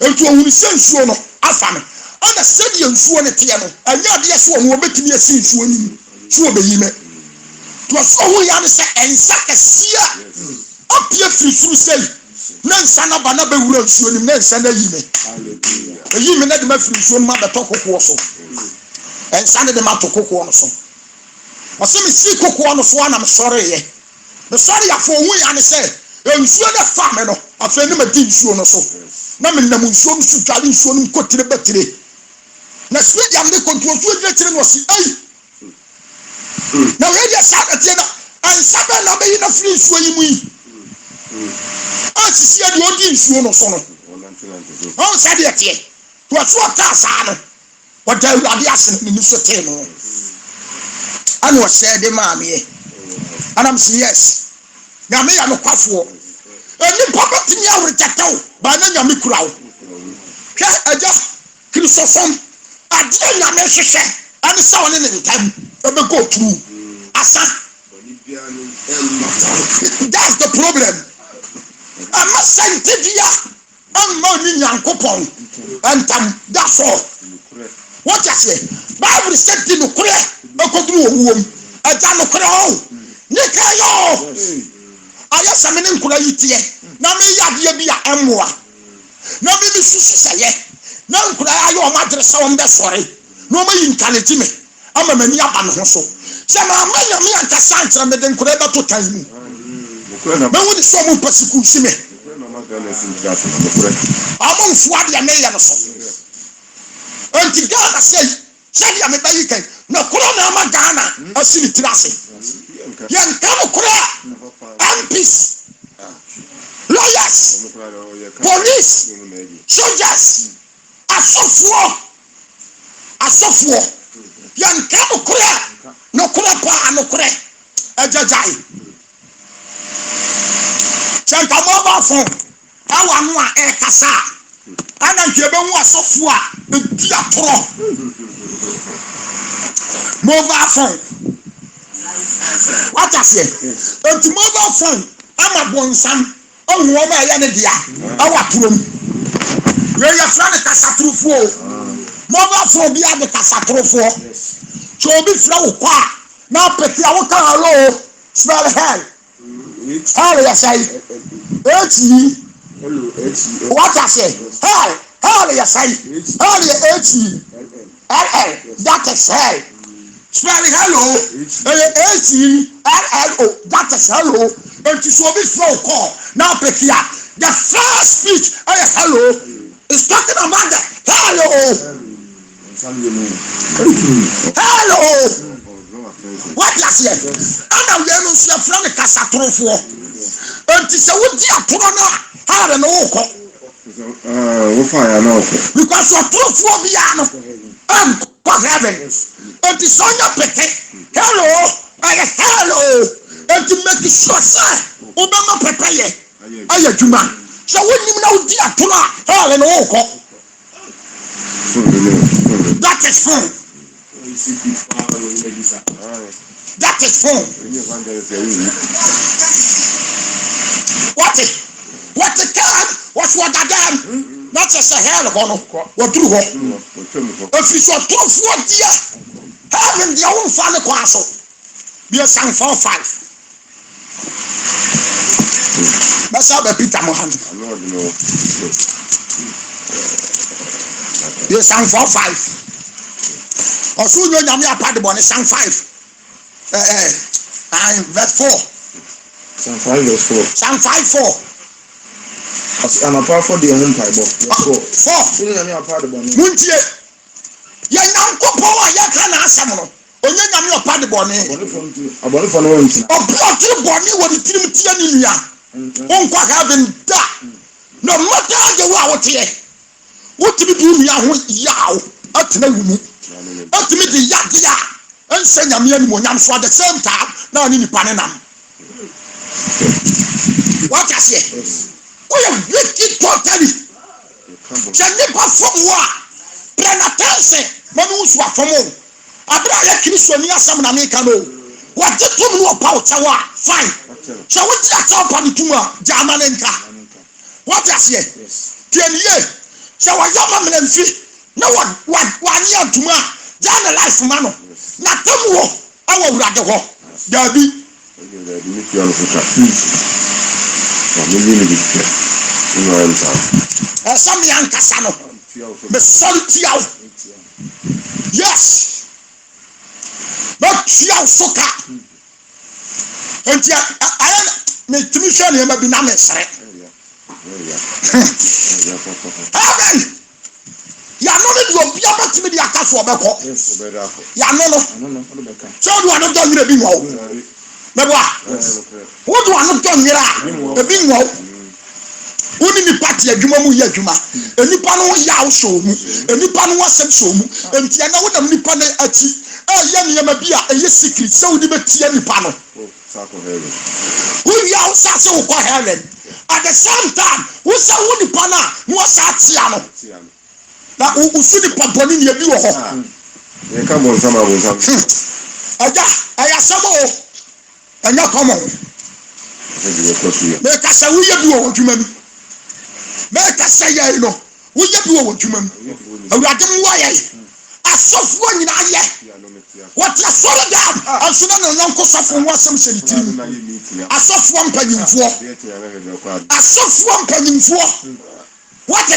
entu ohun se ensuo no afa me ona se de ensuo ne te no anya de so wo betimi asi ensuo ni so obeyi me to so hu ya ne se ensa kesia opie firi suru sei na nsa na ba na be wura ensuo ni na nsa na yi me hallelujah yi me na de ma firi ensuo ma be to kokko so ensa ne de ma to kokko no so ose me si kokko no so na me sore ye me sore ya fo hu ya ne se ensuo na fa me no afa ni ma di ensuo no so na me nam ensuo no su twale ensuo no kotire betire na speed am de control so de tire no si ai na we dia sa ka tie na ansa be na be yi na firi ensuo yi mu yi asisi ade odi ensuo no so no on sa de tie to so ta sa no what da ade asen ni so te no and was said the mommy and I'm saying yes na me ya no kwafo eni papa timi awretataw ba na nyame kurawo hwe aja kristosom ade na me hwehwe an sa woni ne ntam ebe go through asa that's the problem I'm not scientific I'm not ni yankopon antam that's all what you say Bible said the no kure ekodru owuom aja no kure o ni kayo aya samene nkura yitie na me yade bia emmoa na me susu saye na nkura ayo o madre sa o mbe sore no ma yinkaneti me ama mani aba no so se ma manya me anka santra me de nkura ba to tan mu me woni so mo pasiku si me amon fuade ya me ya no so anti Ghana say said ya me bayi kan na kura na ma Ghana asini tirase yan kam kura MPs lawyers police soldiers asofo yan kam kura no kura pa no kura ajajai chanta mobile phone awa no a e kasa ana nkebe hu asofo a edi atoro mobile phone what I say enti mobile phone ama bonsam ohuo ma ya ne dia awa turom we ya fra ne kasatrofo mobile phone bi ade kasatrofo so obi fra wo kwa na peti a wo ka hello smell hell hell ya say hello what I say hell ya say hell ya that is hell spelling hello hello that is hello and to so be so call now pekia the first speech hello is talking about the hello what you say ana we no so from the kasatrofo and to say we di atoro na ha na wo ko wo fa ya na ko because atrofo bi ya no for heaven and the son of pete hello hello and to make sure sir obama prepare ayaduma so wonim na odi atona hello no ko that is fun that is fun what the can what again not just a hell of what do if you saw 2 dia having the own family kwaso be a sang 4-5 that's how Peter Mohammed be a sang 4-5 also you know me apart the one sang 5 and verse 4 sang 5 verse 4 sang 5-4 Anapa for the home pipe. For Sini nyame apa de boni. muntie ya nyankopɔn a yɛka na asɛm no onye nyame ɔpa de bɔne Aboni for no wanti. ɔplɔte bɔne wɔ ne tirim tia ne nua wonkɔ heaven da no matter the way woteɛ wotumi de nua ho yaw atena wo mu atumi de yade a ɛnsɛ nyame animonyam so at the same time na ɔne nipa ne nam what I say woyɛ wicked totally sɛ nipa fam wo a prenatense mami wusu afam o abira yɛ kristo ni asɛm na meka no wɔgye tom no ɔpa wo kyɛw a fine sɛ wogye akyɛw pa no tom a gyama ne nka what I say tie ne ye sɛ wɔyɛ ma mena mfi na wɔanye atom a gya ne life ma no na tam wɔ awɔ wurade hɔ daabi ɛsɛ me ankasa no mesɔre tia wo yes mɛtua wo so ka enti ayɛ metumi hwɛ nneɛma bi na mesere amen yàno ne deɛ obi abatumi de aka so ɔbɛkɔ yàno no sɛ ɔde wano dɔ nwere bi nwa wo mɛboa wode wano dɔ nwere a ebi nwa wo woni nipa te adwuma mu yɛ adwuma enipa no yɛ awo so mu enipa no wasɛm so mu enti ɛna wonam nipa no akyi ɛyɛ nneɛma bi a ɛyɛ secret sɛ wode bɛtia nipa no woyɛ awo sa sɛ wokɔ heaven at the same time wosɛ wo nipa no a na wɔsa atia no na usu nipa bɔne ne ebi wɔ hɔ agya ɛyɛ asɛm o ɛnyɛ kɔmɔ mɛka sɛ woyɛ bi wɔ adwuma mu mɛka sɛ yɛ no woyɛ bi wɔ adwuma mu awurade mu wɔyɛ asɔfoɔ nyinaa yɛ wɔte asɔre dam ɛnso na nyɔnko sɔfo ho asɛm hyɛ ne tirim asɔfoɔ mpanyimfoɔ wɔte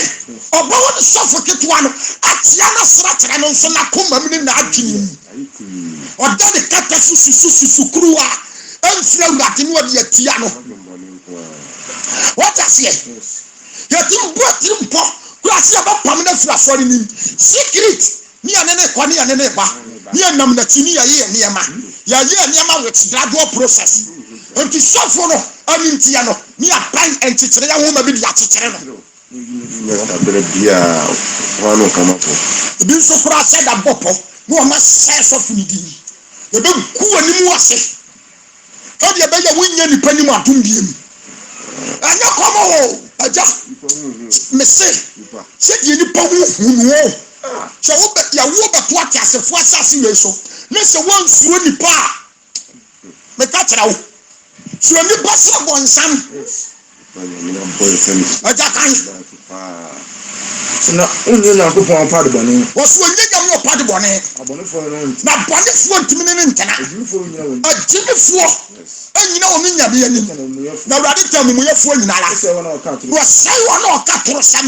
ɔbɔ wo ne sɔfo ketewa no atia na srakyerɛ no nso na koma mu ne na adwene mu ɔda ne kata susu kuruwa ɛmfiri awurade ne wɔde atia no wɔte aseɛ yɛtim bɔ tiri mpɔ kura ase abɛpam no afiri asɔre nim secret ne yɛne ne kɔ ne yɛne ne ba ne yɛnam n'akyi ne yɛyɛ nneɛma with gradual process nti sɔfo no ɛne ntia no ne yɛban nkyekyere yɛ nwoma bi de akyekyere no ebi nso kura sɛ da bɔpɔ ne wɔma sɛ sɔfo ne din yɛbɛku anim ase ɛde ɛbɛyɛ wonya nipa nim adom bie mu ɛnyɛ kɔmɔ o agya mese sɛdeɛ nipa ho hunuo sɛ yɛwo bɛto ate asefoɔ asase wei so ne sɛ woansuro nipa a meka kyerɛ wo suro nipa sɛ bɔnsam agya kan na onye na ko pon pa de bɔne wɔso onye nyame ɔpa de bɔne na bɔnefoɔ ntimi ne ntena agyimifoɔ anyina ɔme nyame anim na awurade ta mumuyɛfoɔ nyinara wɔsɛe wɔ na ɔka toro sɛm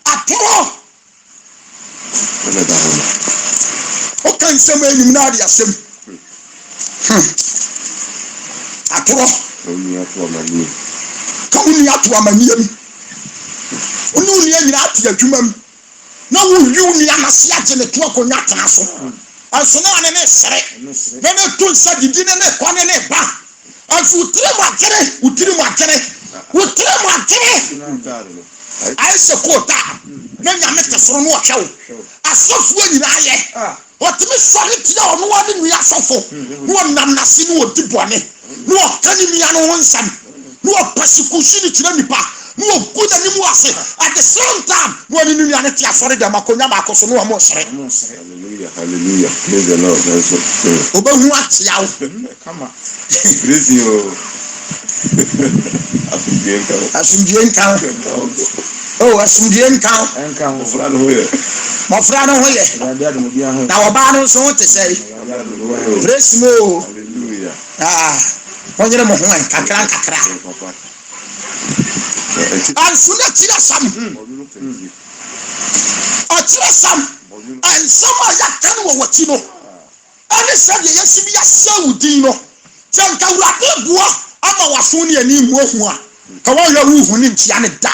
atoro woka nsɛm anim na ade asɛm atoro ka wo nua to amanneɛ mu wone wo nua nyina ate adwuma mu na wowi wo nua nase agye ne to akonnwa tena so ɛnso na ane ne sere na ne to nsa didi ne kɔ ne ba ɛnso wotire mu agyere ayɛ sɛ koota na nyame te soro no ɔhwɛ wo asɔfoɔ nyinaa yɛ ɔtumi sɔre tia ɔno wa ne nua asɔfo na ɔnam nase ne wɔdi bɔne na ɔka ne nua no ho nsɛm na ɔpasikusi ne kyerɛ nipa na ɔgu n'anim ase at the same time na ɔne ne nua ne te asɔre dɛm akonnwa baako so na wɔn sere hallelujah praise the lord ɔbɛhu atia wo praise you asumdue nka o asumdue nka mɔfra no ho yɛ na ɔbaa no nso ho te sɛ praise mo hallelujah wɔnyere mo ho nkakra anso na kyerɛ sam ɔkyerɛ sam ansɛm a yɛaka no wɔ wɔkyi no ɛne sɛdeɛ yɛsi bi yɛsɛ wo din no sɛ nka wurade boa ama waso ne ani mu ohu a ka wa ya wu hu ni ntia ne da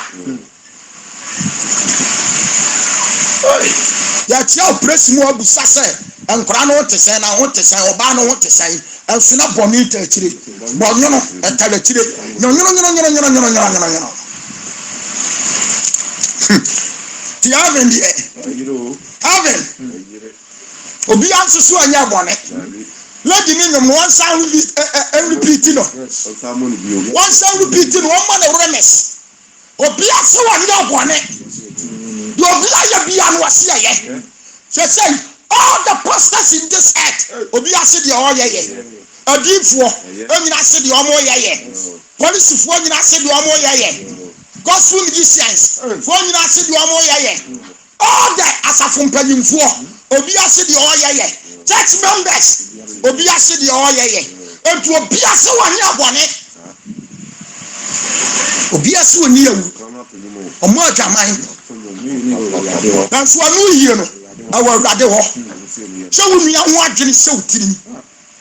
ya tia operesi mu abusa se enkora no te se na ho te se oba no ho te se ensuna boni ta chire bonyono etala chire nyonyono ti aven die aven obi ansusu anya bone lady ni no one sound repeating no one sound repeating one man awareness obi aso anya bone the obi aya bia no ase aye say all the pastors in this earth obi ase de all ye adifo onyina ase de omo ye police fo onyina ase de omo ye gospel musicians fo onyina ase de omo ye all the asafo mpanyimfo obi ase de all ye church members obi ase de all ye entu obi ase wani abone obi ase oni ewu omo ajaman na so anu yie no awurade ho se wo nua ho adwene se otiri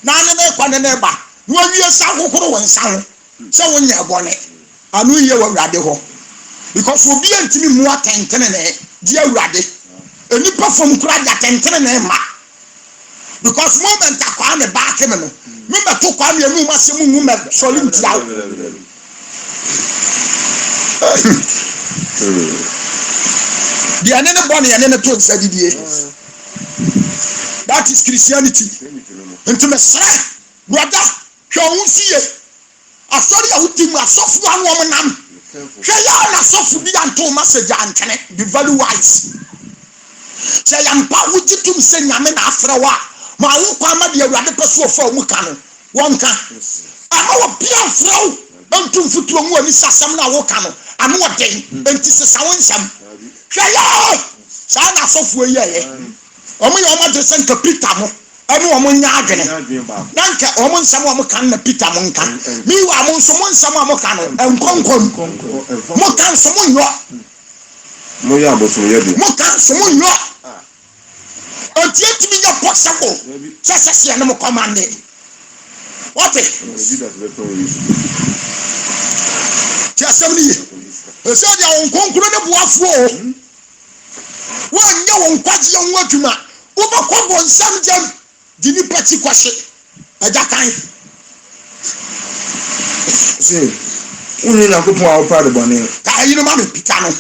na ne na kwa ne ba wo wie sa kokoro won sa ho se wo nya abone anu yie awurade ho because obi antimi mu atentene ne di awurade enipa fom kura ja tentene ne ma because moment akwa me back me no me beto kwa me enu ma se mu me solid dia the anene born anene to nsadidie that is Christianity into me sra brother hwe fie asori ahutim asofu anwo nam hwe ya na asofu bi anto message antene be very wise say yampa wujitum se nyame na afrewa ma wo kwa ma de awurade peso ofo mu ka no wonka ama wo bia frew antum futuo mu ani sasam na wo ka no ano den enti sesa wonsam hwe ya sa na asofu ye omo ye omo de senka Peter mo anu omo nya adwene nanka omo nsam omo kan na Peter mo nka mi wa mo nso mo nsam omo kan no enkonkon mo kan so mo nyo mo ya boso ye bi mo kan so mo nyo otietimi nya possible sese na mo commande what ti asemi ese dia onkonkuru ne buafo won nya won kwaje won adwuma wo ba kwabo nsam jam di ni pati kwahye aja kan se uni na ko pon awo pade bone ka yi no ma me pita no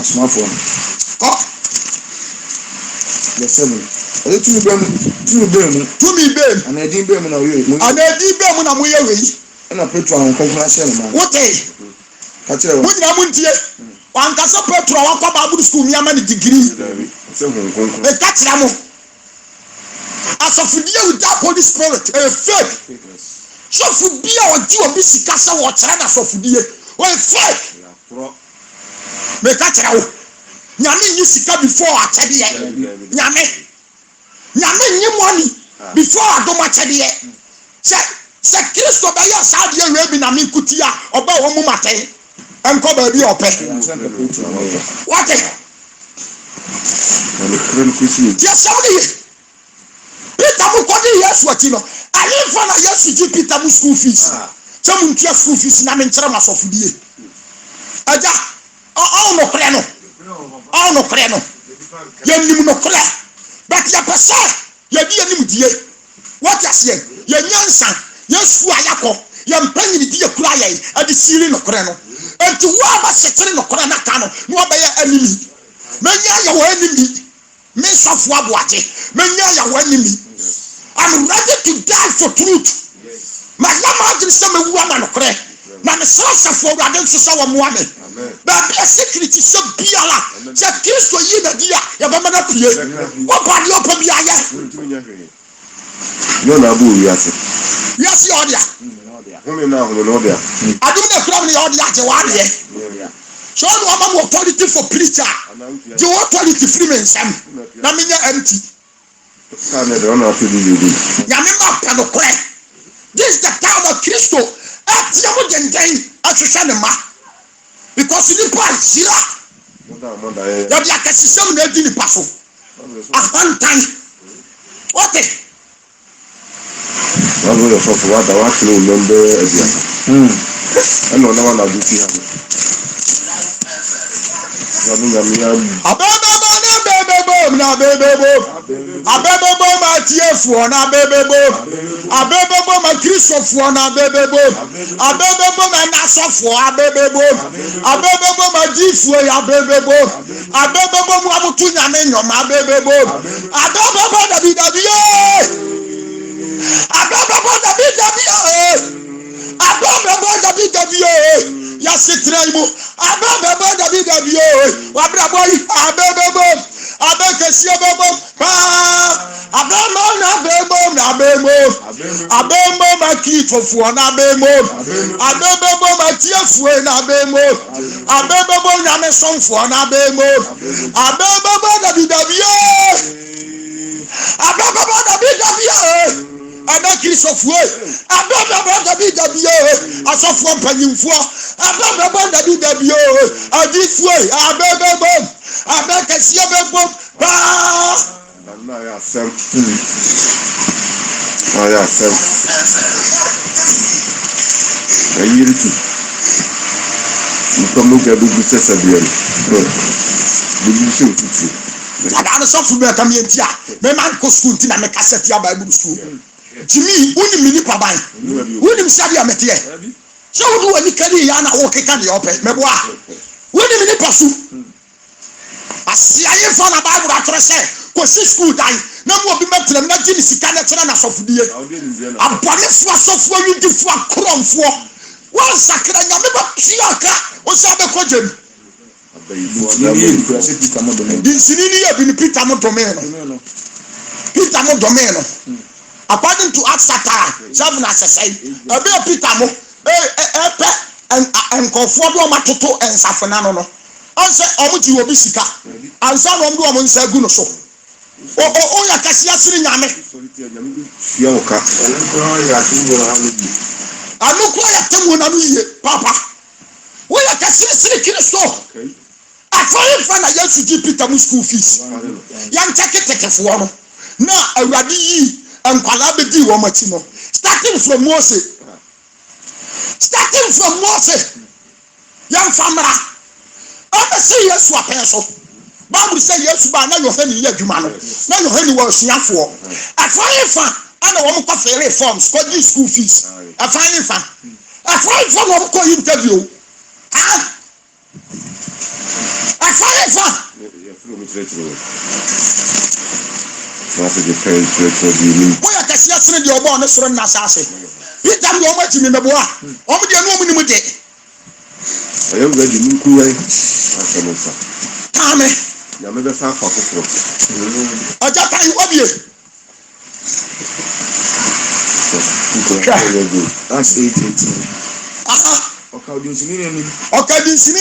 asmafo ko lesem ele tumi bem ana edin bem na we na mo ye we na Petro an konkona she no ma wote ka kire wo nyina mo ntie wan ka se Petro wa kwa Bible school mi ama ni degree se hon konkona e ka kire mo asofudie with that Holy Spirit faith sofudie o di obi sika se wo kire na sofudie o faith me ka kire wo nyame yi sika before achede ye nyame nyi money before adoma achede ye se Kristo ba ya saade we bi na me kutia oba wo mu matay enko ba bi ope what yes somebody Peter mu kodi Yesu ati no alifa na Yesu ji Peter mu school fees so mu ntia school fees na me nkyere masofudie aja o no kre no all no kre no ye nim no kre but ya pesa ye di nim die what you say ye nyansa yesu ayako ye mpanyini die kura ye adi siri no kre no enti wa ba setere no kre na ka no no ba ye animi menya ya wa animi me sofo aboate menya ya wa animi I'm ready to die for truth my lama did some woman no kre na me sasa for radem so sa wa moane but the secret is so biala se Kristo yi na dia ya ba mana pie wo pa di opa bia ya yo na bu yase yase odia home na home no odia adu na kura ni odia je wa de so no am authority for preacher je authority free men sam na menya empty kana de ona to di ya me ma pa no kre this is the time of Kristo atia mo denden ahwehwe ne ma because the part zira ya dia ka system na di ni paso ahantan what What will you for what I want to remember? ɛna ɔnam na abuti ha no yàrá nyàmé yà mú. abẹ́bẹ́bọ́ na abẹ́bẹ́bọ́ ma tiẹ̀fọ́ na abẹ́bẹ́bọ́ ma kírísọ̀fọ́ na abẹ́bẹ́bọ́ ma nasọ̀fọ́ abẹ́bẹ́bọ́ ma jífọ́ abẹ́bẹ́bọ́ mu abutu nyàmé nyọ̀mọ́ abẹ́bẹ́bọ́ dàbí yé abẹ́bẹ́bọ́ dàbí yé yasitire imu abẹ́bẹ́bọ́ dàbí yé wàbíyàbọ̀ yìí abẹ́bẹ́bọ́ abẹ́kẹ̀sí abẹ́bọ́ paa abẹ́bọ́ ma kí ìtọ̀fọ̀ na abẹ́bọ́ ma tiẹ̀fọ̀ na abẹ́bọ́ nyàmé sọ̀nfọ̀ na abẹ́bọ́ dàbí yé abẹ́bọ́ dàbí yé. Ada Kristofuo abẹ́bẹ́bẹ́ dàbí yé asọ́fọ́ mpanyinfoɔ abẹ́bẹ́bẹ́ dàbí yé adifuo abẹ́bẹ́bẹ́ abẹ́kẹsí abẹ́bọ́ paa. N'ayɛ asɛm ayiri tu nipa mu ga bubu sɛsɛ biara bubu sɛ otutu. Adane sɔfo bɛɛ kam yɛ ntia mɛma nkɔ sukuu nti na mɛka sɛ tia Bible sukuu jimi wonim ni nipa ban wonim sadi ameteɛ sɛ wode w'ani ka ne yɛ na wokeka deɛ ɔpɛ mɛboa wonim nipa so asiaye fa na Bible atwerɛ sɛ kɔsi sukuu dan na mu obi mɛtenam na gye ne sika ne kyerɛ na asɔfodie abɔnefoɔ asɔfoɔ widifoɔ akorɔmfoɔ wɔnsakra nyame bɛtua ka wo sɛ wobɛkɔ gyem dinsini ni yɛ bi ne Peter mo domee no according to Acts chapter 7 asesai ebe Peter mo epe nkɔfoɔ bi ɔmo atoto nsafona no ɔnsɛ ɔmo ti obi sika ansa na ɔmo de ɔmo nsa gu no so o ya kɛse asiri nyame anukura yɛ temu na no yie papa wo ya kɛse asiri Kristo afɔyi fa na Yesu gi Peter mu school fees yan kyɛ ketekefoɔ no na awurade yi nkwala bedi wɔn akyi no starting from Moses yan famra ɔbɛsɛ Yesu apɛn so Bible sɛ Yesu ba na Yohane yɛ adwuma no na Yohane wɔ asuafoɔ afɔyi fa ana wɔn kɔ fere forms kɔ gi school fees afɔyi fa na wɔn kɔ interview afɔyi fa woyɛ kɛseɛ sene deɛ ɔbɔɔ ne soro nna asase Peter deɛ ɔmo akyi me mɛboa ɔmo deɛ ne ɔmo nim de ɔyɛ wura de nkuwa asɛm nsa kaame nyame bɛsa afa foforɔ ɔgya tan obie that's 8:18 ɔkadinsini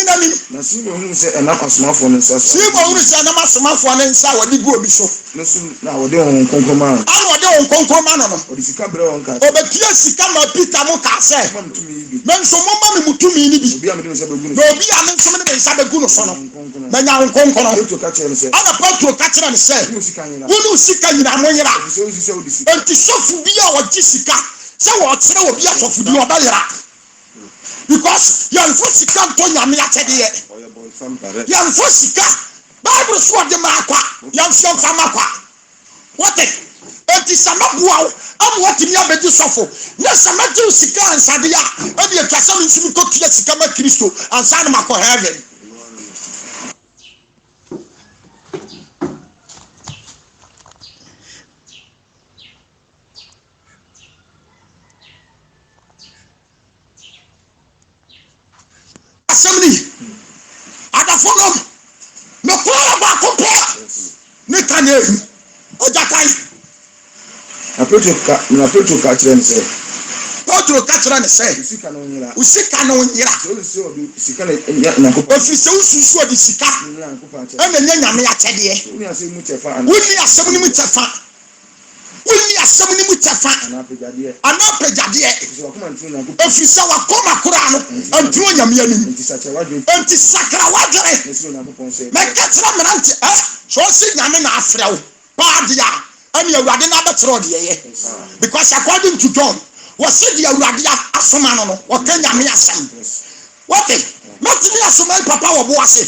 n'anim na Simon hu sɛ ɛnam asomafoɔ ne nsa so Simon hu sɛ ɛnam asomafoɔ ne nsa wɔde gu obi so ne so na wɔde wɔn nkonkom ma no ana wɔde wɔn nkonkom ma no ɔde sika brɛ wɔn ka ɔbɛtua sika ma Peter mo ka sɛ me nso momma me mutumi ni bi obi a mede ne nsa bɛgu no na obi a me nso me ne nsa bɛgu no so no manya wo nkonkono Petro ka kyerɛ no sɛ ana Petro ka kyerɛ no sɛ wone sika nyina mo yera enti sɔfo bi a wɔgye sika sɛ wɔkyerɛ wɔ bi asɔfodi ɔbɛyera because yɛmfo sika ntɔ nyame akyɛdeɛ yɛmfo sika Bible so ɔde ma akwa yɛmfo mfa ma akwa wɔte enti sɛ mɛboa wo ama wɔtumi abɛgye sɔfo na sɛ mɛgye sika ansadeɛ a ɛde atwa sɛ me nso mekɔtua sika ma Kristo ansa na makɔ heaven assembly adafo nom me kora ba ko po ne kane ojakai Petro ka kyerɛ no sɛ Petro ka kyerɛ ne sɛ usika no nyira sika na nyankopɔn ofise ususu odi sika ɛna nya nyame akyɛdeɛ woni asɛm mu kyɛfa woni asɛm ni mu kyɛfa ana pejadeɛ ofise wakoma kora no anturo nyame anim enti sakra wadwere mɛka kyerɛ mmerante so si nyame na afrɛ wo paadia ɛne awurade na abɛkyerɛ ɔdeɛ yɛ because according to John wɔse de awurade asoma no wɔka nyame asɛm wɔte mɛtumi asoma papa wɔ bo ase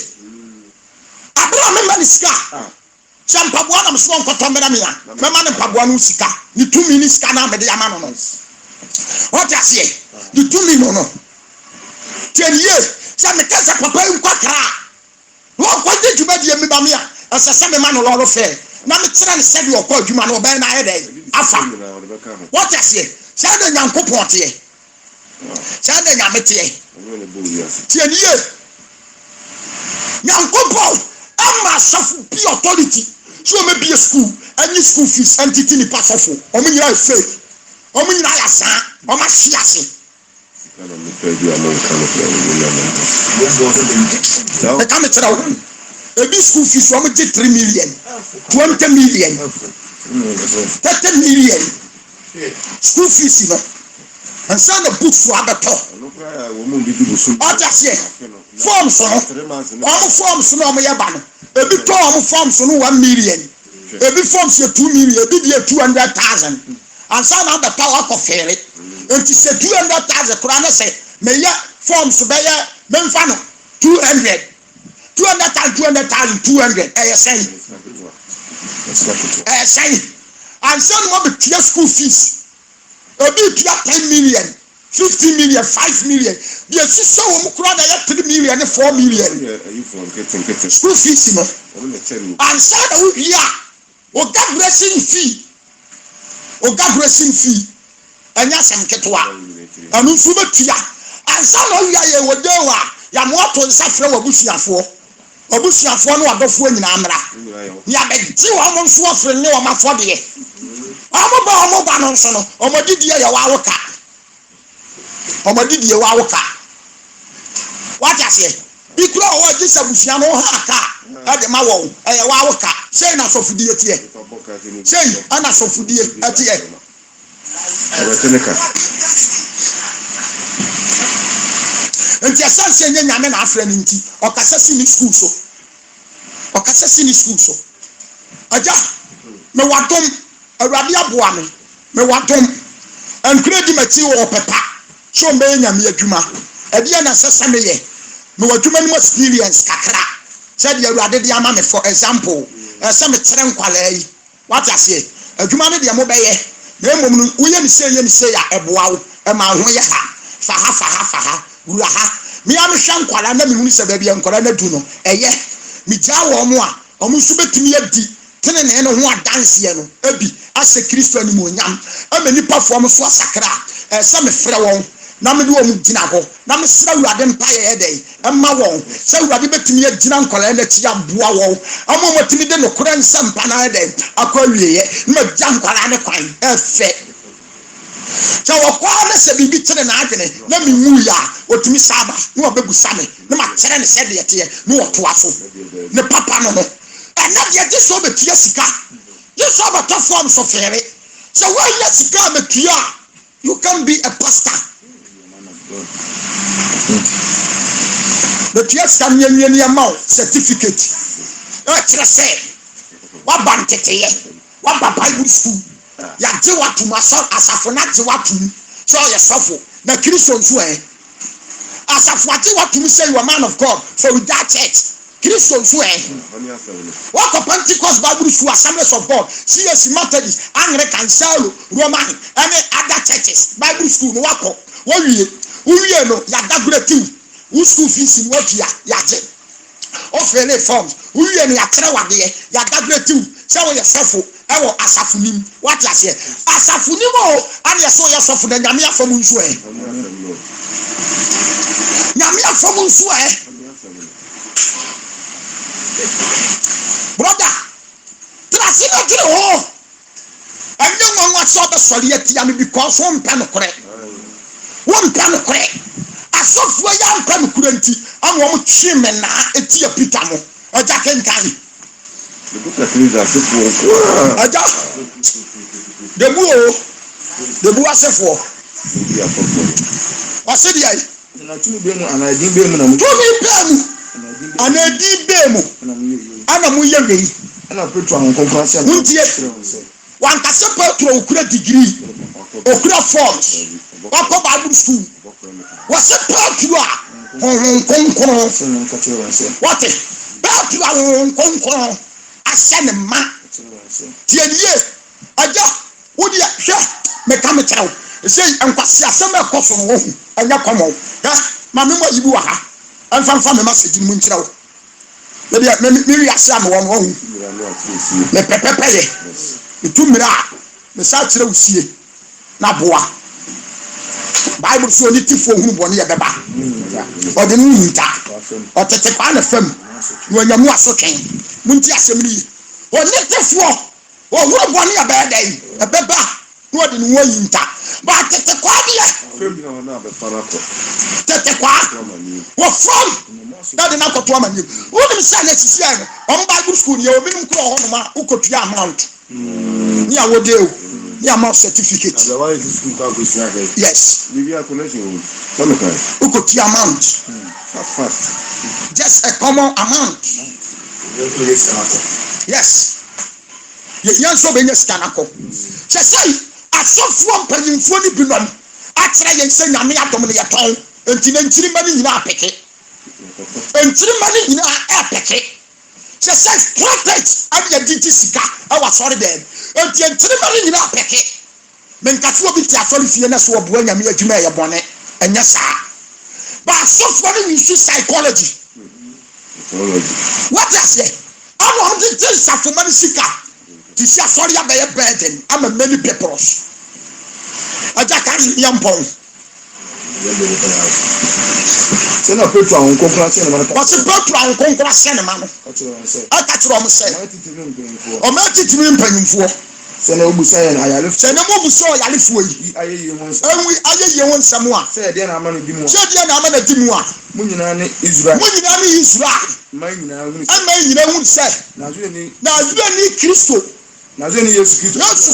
abra me ma ne sika sɛ mpaboa nam so nkɔtɔ mena me a mɛma ne mpaboa no sika ne tumi ne sika na mede ama no no wɔte aseɛ ne tumi no tiɛnie sɛ meka sɛ papa yi nkɔkra wɔkɔgye dwumadie me ba me a ɛsɛ sɛ mema no lɔro fɛ na mekyerɛ ne sɛdeɛ ɔkɔ adwuma no ɔbɛyɛ no ayɛ dɛ afa wɔte aseɛ sɛ de nyankopɔn teɛ sɛ de nyame teɛ tiɛnie nyankopɔn ama asɔfo bi authority so ɔmɛbie school any school fees entity nipa sɔfo ɔmo nyina yɛ fake ɔmo nyina yɛ saa ɔmo ahye ase ɛka me kyerɛ wo ebi school fees ɔmo gye 3 million 20 million 30 million school fees no ansa na books wa abɛtɔ ɔtaseɛ forms no ɔmo forms no ɔmo yɛ ba no ebi tɔ ɔmo forms no 1 million ebi forms yɛ 2 million ebi deɛ 200,000 ansa na abɛtɔ wakɔ fɛre nti sɛ 200,000 koraa ne sɛ meyɛ forms bɛyɛ memfa no 200,000 200,000 ɛyɛ sɛn ɛyɛ sɛn ansa na wɔbɛtua school fees ebi tua 10 million 50 million 5 million deɛ sisɛ wɔn koraa na yɛ 3 million ne 4 million school fees no ansa na wowie a oga graduation fee ɛnyɛ asɛm ketewa ɛno nso bɛtua ansa na wowie a yɛ wɔ dan wa yɛamo ato nsa frɛ w'abusuafoɔ ne w'adɔfoɔ nyinaa mmra ne abɛgye wɔn nso afiri ne wɔn afɔdeɛ ɔmo ba no nso no ɔmo didie yɛ wawoka wate aseɛ bi kura ɔwɔ gye sɛ busua no ha aka ɛde ma wɔn ɛyɛ wawoka sɛn na sɔfodie teɛ sɛn ɛna sɔfodie ɛteɛ nti ɛsanse nye nyame na afrɛ no nti ɔkasa si ne school so agya me wadom awurade aboa me wadom nkura di makyi wɔ ɔpepa so mbɛyɛ nyame adwuma ɛdeɛ na sɛ sɛ meyɛ me wadwuma no experience kakra sɛdeɛ awurade de ama me for example ɛsɛ mekyerɛ nkwalaa yi wate aseɛ adwuma no deɛ mobɛyɛ na mmom no woyɛ ne sɛ a ɛboa wo ɛma ho yɛ ha fa ha wura ha me am hwa nkwala na me hu sɛ baabi nkwala na du no ɛyɛ me gya wɔ mo a ɔmo nso betumi adi tene ne ho adanseɛ no ebi asɛ Kristo ani mo nyam ama nipa fo mo so asakra ɛsɛ me frɛ wɔn na me de wɔn gyina hɔ na me sra Awurade mpa yɛ dɛ ɛma wɔn sɛ Awurade betumi agyina nkwala na tia boa wɔn ɔmo motumi de no kora nsɛmpa na dɛ akɔ awieyɛ na gya nkwala ne kwan ɛfɛ sɛ wɔkɔɔ ne sɛ biribi kyerɛ n'adwene na menwu yɛ a wɔtumi saaba na wɔbɛbusa me na makyerɛ ne sɛ deɛ teɛ na wɔtoa so ne papa no ɛna deɛ gye sɛ ɔbɛtua sika gye sɛ ɔbɛtɔ fɔm so fɛre sɛ woanya sika a bɛtua a you can be a pastor bɛtua sika nneɛma ma wo certificate ɛkyerɛ sɛ woaba nteteyɛ woaba Bible school yagye watum asafo na gye watum so ɔyɛ sɔfo na Kristo nso asafo agye watum say you are man of God for with that church Kristo nso what Pentecost Bible school Assemblies of God CAC Methodist Anglican Salo Roman and other churches Bible school no wakɔ wowie no yadagretiw wo school fees no watua yagye ofele forms wowie no yakyerɛ wadeɛ yadagretiw sɛ woyɛ sɔfo ɛwɔ asafunim wate aseɛ asafunim o ane ɛsɛ ɔyɛ sɔfo na nyame afam nso brother trasi na dwere hɔ ɛnyɛ nwanwa sɛ ɔbɛsɔre atia no because wompɛ nokorɛ asɔfoɔ yɛ ampɛ nokorɛ nti ama ɔmo twe me naa ɛtia Peter mo ɔgya kenkan aja debu asefo wase dia na tumi be mu anadi be mu ana mu ye wei ana Petro an konference ntie wan ka se Petro okura degree okura forms wakɔ Bible school wɔsɛ Petro a honhom kronkron wɔte Petro a honhom kronkron ahyɛ ne ma tie nie agya wodi hwɛ meka me kyerɛw ɛsɛ nkwasi asɛm ɛkɔ so no wo hu ɛnyɛ kɔmɔ ma me mo yibi wa ha ɛmfa me message mu nkyerɛw me wi ase am wo hu me pepepe ye etu mira me sa kyerɛ usie na boa Bible so ni tifo hu bɔ ne ye beba ɔde no hinta ɔtete kwa na fam no nyamu asotwen munti asɛm ni ɔne tifo ɔhuru bɔ ne ye bɛɛ dai ɛbɛba no ɔde no hinta ba tete kwa de tete kwa wo from that na koto amani woni say na sisi an on Bible school ye obi nko ho no ma ukotua amount ni awode o ni amount certificate yes Bibia connection ukotua amount just a common amount yes ye so be nya skanako say asofo mpanyimfo ni bi no akyere ye se nyame adom ne ye ton enti na ntiri mani nyina apeke ntiri mani nyina apeke se strategy abi aditi sika awa sorry dem enti ntiri mani nyina apeke menkafo obi ti asori fie na so obo nyame adwuma ye bone enya saa ba asofo ni use psychology what is it all of the things for mani sika ti sia sorry abaye burden ama many peoples aja kan yampon se na Petro an konkura se na ma what Petro an konkura se na ma no aka tro mo se o ma titimi mpanyimfo se na obusa ye na ayale se na mo buso yalefo yi ayeye won enwi ayeye won samu a se de na ama no di mu se de na ama na di mu a mu nyina ne Israel man nyina hu ama nyina hu se na zo ni Kristo na zo ni Yesu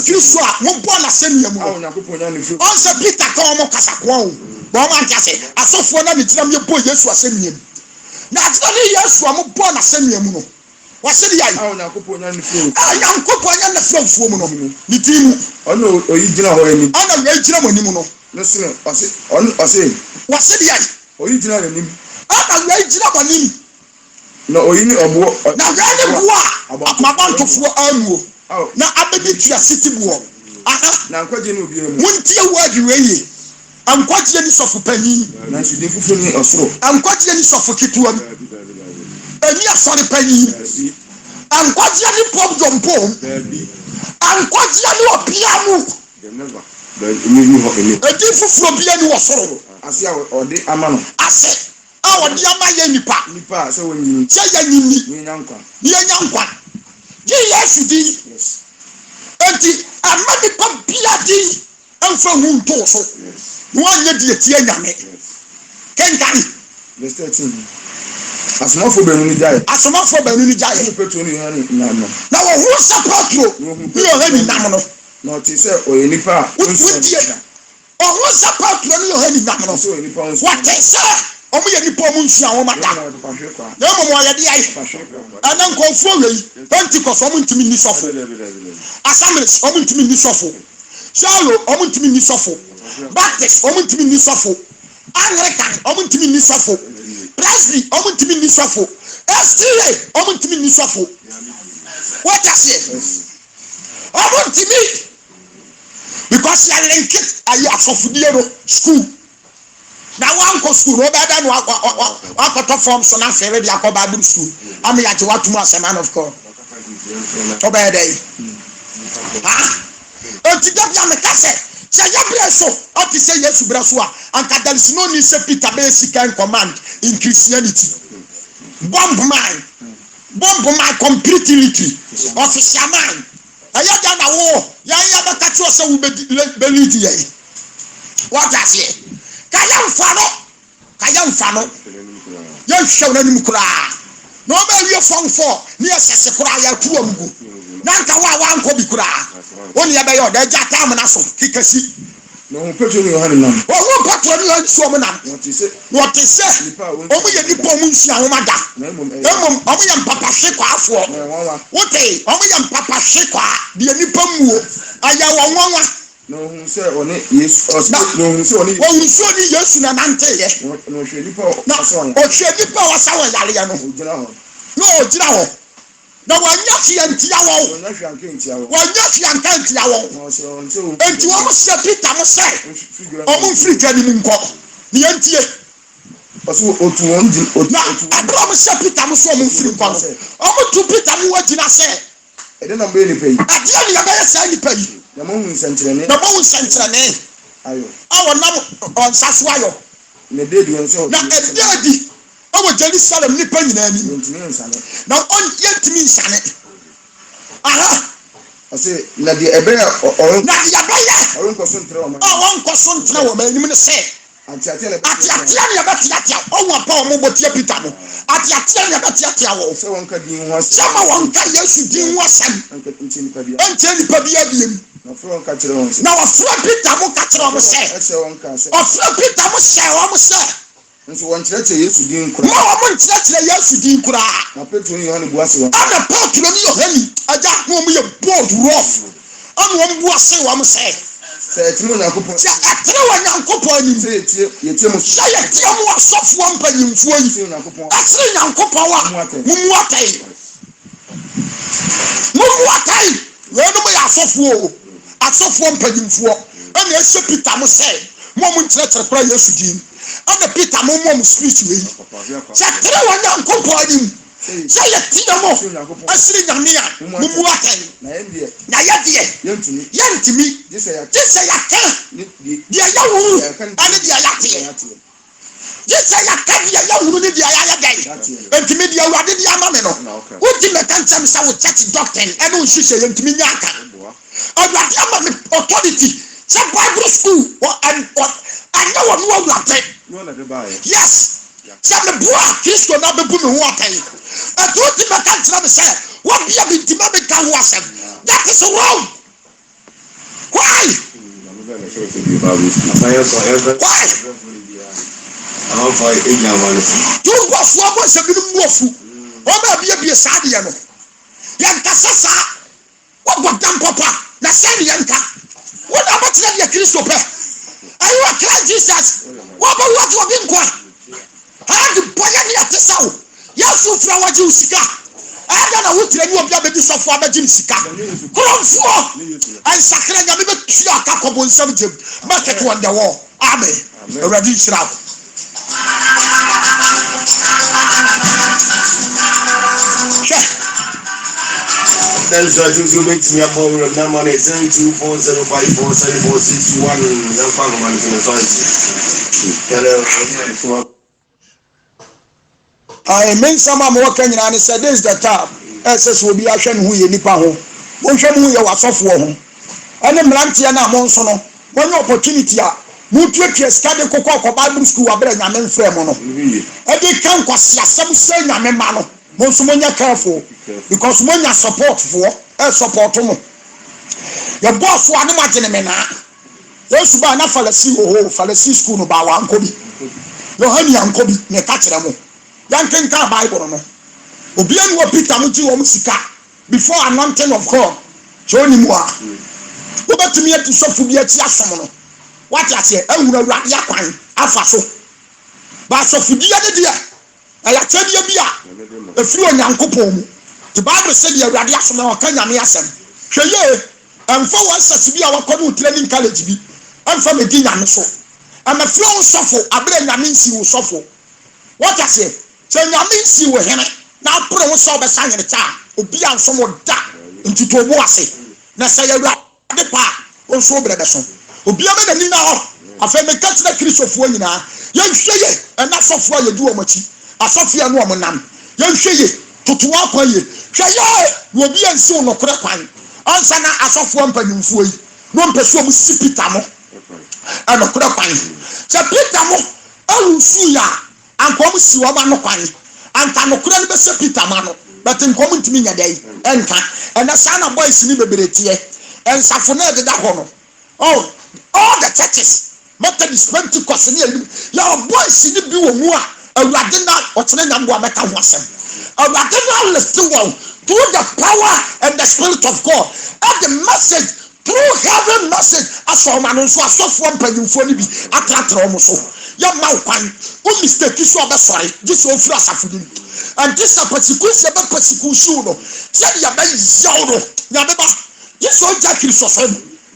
Kristo a mo bo na se niam no Yakobon ya ne fi on se Peter ka mo kasa ko o bo ma ntia se asofo na nitiram ye bo Yesu ase niam na atira ni Yesu a mo bo na se niam no wa se di ai Yakobon ya ne fi Yakobon ya ne fi mu no ni timu ono oyi gina ho ani ona we gina mo nimu no no se ose wa se di ai oyi gina ne nim ona we gina mo nimu na oyi ni obo na we ni bo a mabantofo anuo na abedi tua city buo aha na nkwaje ni obi mu muntie wadi weye ankwaje ni sofo pani na sudi fufu ni osoro ankwaje ni sofo kituwa eni asori pani ankwaje ni pop jompo ankwaje ni opiamu ni ho eni edi fufu obi ani wosoro ase ode amano ase a ode amaye nipa se wonyi se ya nyini ni nyankwa Yesu di enti amadi pa biadi anfa hu nto so no anya di etie nyame kenkani verse 13 asomafo benu ni jaye Petro ni hani namo na wo hu sa Petro ni o hani nam no na o ti se o nipa wudie o hu sa Petro ni o hani nam no so nipa what is omo ye nipa omo nsu awon mata na mo mo ye di ai ana nkonfo wei Pentecost omo ntimi ni sofo Assemblies omo ntimi ni sofo Shallow omo ntimi ni sofo Baptist omo ntimi ni sofo Anglican omo ntimi ni sofo Presby omo ntimi ni sofo STA omo ntimi ni sofo what is it omo ntimi because ya link ayi asofudie no school na wan ko school no beda no akọtọ form so na fere dia ko Bible school am ya je watum as man of God to be dey o ti da bia me kase se ya bre so o ti se Yesu bre so a anka there is no need say Peter be second command in Christianity bomb my completely official man aya ja na wo ya ba ka ti o se wo be lead ye what does it kaya mfano ya hwe na nim kura no ba wie fonfo ni esese kura ya tuwa mgu na nka wa nko bi kura woni ya be yo da ja tam na so kikasi no Petro ni Yohane nam o ho Petro ni Yohane so mo nam what is say o mo ye nipa mo nsia ho mada emom o mo ye mpapa hwe kwa afo wote o mo ye mpapa hwe kwa de nipa muo aya wonwa no hu se one Yesu no hu se one nsuo ni Yesu na nante ye no hwe nipa na ohwe nipa wasa wa yare ya no ogina ho no ogira ho na wanya fiantia wo wanya hwanke ntia wo wanya fianka ntia wo no se on se o enti wo mo se Peter mo se o mo firi gani mu nko ni entie osu otu onji otu abro mo se Peter mo so mo firi nko o mo tu Peter mo wagina se ede na mbe ni pay adia ni ya ba sa ni pay na mo hu sentrene ayo awo nam on saswayo ne dedi on so na ededi awo Jerusalem ni pa nyina ni ntimi nsane na on yentimi nsane aha ase na de ebe o na ya ba ya o nko so ntre o ma o nko so ntre wo ma enim ne se atiatia ni ya ba tiatia o wa pa o mo botia Peter mo atiatia ni ya ba tiatia wo se won ka din ho sama won ka Yesu din ho asam anka ntini pa bia enti pa bia biem na fro ka kire won se na wa fro Peter mo ka kire mo se ese won ka se o fro Peter mo se o mo se nso won kire Yesu din kura ma o mo kire Yesu din kura na Petro ni Yohane buase won ana Petro ni Yohane aja no mo ye bold rough ana wo buase wa mo se se etimo Yakobon se atre wa Yakobon ni se yetie mo se yetie mo asofo mpanyimfo yi se Yakobon atre Yakobon wa mumu atai we no mo ya asofo mpanyimfo ana ese Peter mo se mo mo nkyerɛkyerɛ kora Yesu din ana Peter mo speech we se atre wa Yakobon ni se yetie mo asiri nyame a mumu atai na yentimi jese ya ka dia ya wuru ani dia ya tie jese ya ka dia ya wuru ni dia ya dai entimi dia wade dia ma me no udi me kan cham sa wo church doctrine e no hwehwe entimi nya aka awade ama me authority say Bible school and anya wo no awate no na de bae yes say me bua Kristo na bebu me ho akai ati udi me kan cham say wo bia bintima be kan ho asem that is wrong. Why? You go for what a bit more food. Or maybe a sadia. Yankasa, what got done, Papa? The Sadianka. What about the Christopher? Are you a Christ Jesus? What about what you have been quite? How do Pioneer Tessau? Yes, you flower juice. I don't know what you have been so far, but Jim Sika. Come for and Sakra Yamiba Kakobon Subject, market on the wall. Amen. Already shroud. Then so you make me a power of that money 7240547461 young farmer in I mean some am working and said this the time SS will be action who ye nipa ho wonhwe mu ye wasofo ho ene mrantia na mo nso no won opportunity a mu tuatua study kokko Bible school abere nyame mfrem no e dey kan kwase asem se nyame ma no mo nso mo nya careful because mo nya support for support mo your boss wa ne magene me na Yesu ba na Pharisee school no ba wa anko bi Yohane anko bi ne ka kire mo yanken ka Bible no obi anu wa Peter mu ji wo sika before anointing of God joni mu a wo betumi ati sofu bi ati asom no what ya say ehuru awurade akwan afa so ba sofu dia de dia aya tebia bia efiri onyankopon mu the Bible say the awurade asom na ka nyame asem hweye emfa wa sase bi a wakọ no training college bi emfa medi nyame so amafiri on sofo abere nyame nsi wo sofo what ya say so nyame nsi wo hene na pro wo so be sanyere cha obi ansom da ntito bo ase na say awurade pa on so brede so obi amana ni na ho afa me ka tira Kristofo nyina ye hweye na sofo a yedu omachi asofia no omonam ye hweye totowa kwa ye hweye wo obi ansi wo nokore kwan ansa na asofo mpanyimfo yi no mpeso mu si Peter mo anokore kwan se Peter mo alusu ya ankom si wo ma no kwan anta nokore ne be se Peter ma no but nkom ntimi nya dai enka ena sana boys ni beberetie ensafo na de da ho no oh all the churches Methodist Pentecost ni ya boys ni bi wo mu a awurade na otene nyambo ameka ho asem awurade na listen well through the power and the spirit of God and the message through heaven message aso ma no so asofo mpanyimfo ni bi atratra omo so ya ma kwan o mistake so obesore jiso ofura asafudi and this persecution be persecution no se ya ba yawo no ya be ba jiso ja kristo so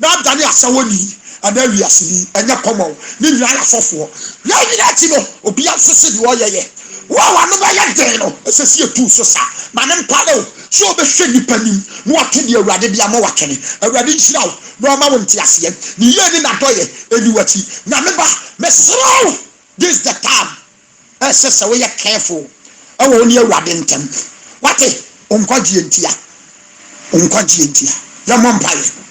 na dani asawoni ada wiase enya common ni nwa asofo ya nyina ti no obi asese di oyeye wa no ba ya den no esesi etu so sa ma ne mpale so be hwe nipa nim no ato di awurade bia ma wakene awurade nhiraw no ma wonti ase ni ye ni na doye eniwati na me ba mesraw this the time esese we are careful awo ni awurade ntem wate onkwagie ntia ya mo mpaye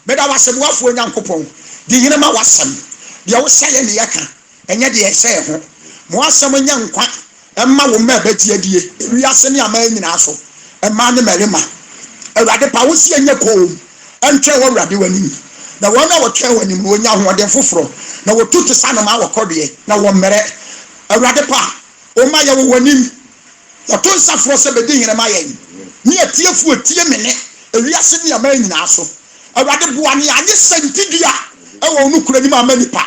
beda wasem wafo nyankopon di hine ma wasem de wo seye ne yaka enye de ese ho mo wasem nyankwa emma wo ma beti adie wiase ne ama nyina so emma ne merima awurade pa wo sie nye ko entwe wo awurade wani na wo na wo twe wani mo nya ho de foforo na wo tutu sanu ma wo kodie na wo mere awurade pa o ma ye wo wani ya to nsafo se be di hine ma ye ni atiefu atie mene wiase ne ama nyina so awurade boa ne anye sentidua ewo nu kura ni ma manipa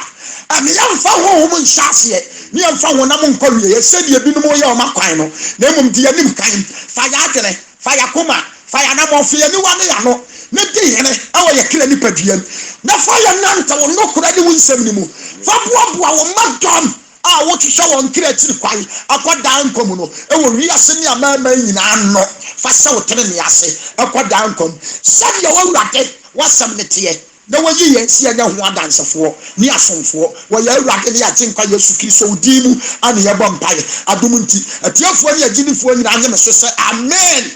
ami yamfa ho ho nhyase ni yamfa ho na mo nkɔwie ye sɛ die binom yɛ o makwan no na emum die nim kan fa ya atene fa ya koma fa ya na mo fe ni wa ne ya no ne di hene ewo ye kila ni paduam na fa ya nanta wo no kura ni wo nsɛm ni mu fa boa wo madam a wo twehwɛ wo nkira tiri kwan akɔda nkom no ewo wiase ne amama nyina no fa sɛ wo tene ne ase akɔda nkom sɛ ye wo awurade wasam ne tie na wayi yensi anya ho adansefo ni asomfo wo ya awurade ne atenkwa Yesu Kristo udimu ane ye bompaye adom nti atiafo ne aginifo nyina anye me so sɛ amen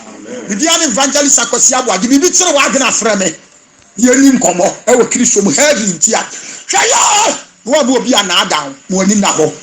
bidiane evangelist akosi abo agi bibi kire wa adena frame ye ni nkomo e wo Kristo mu heavy ntia hwɛ yo wo bo obi ana adan mo ani na ho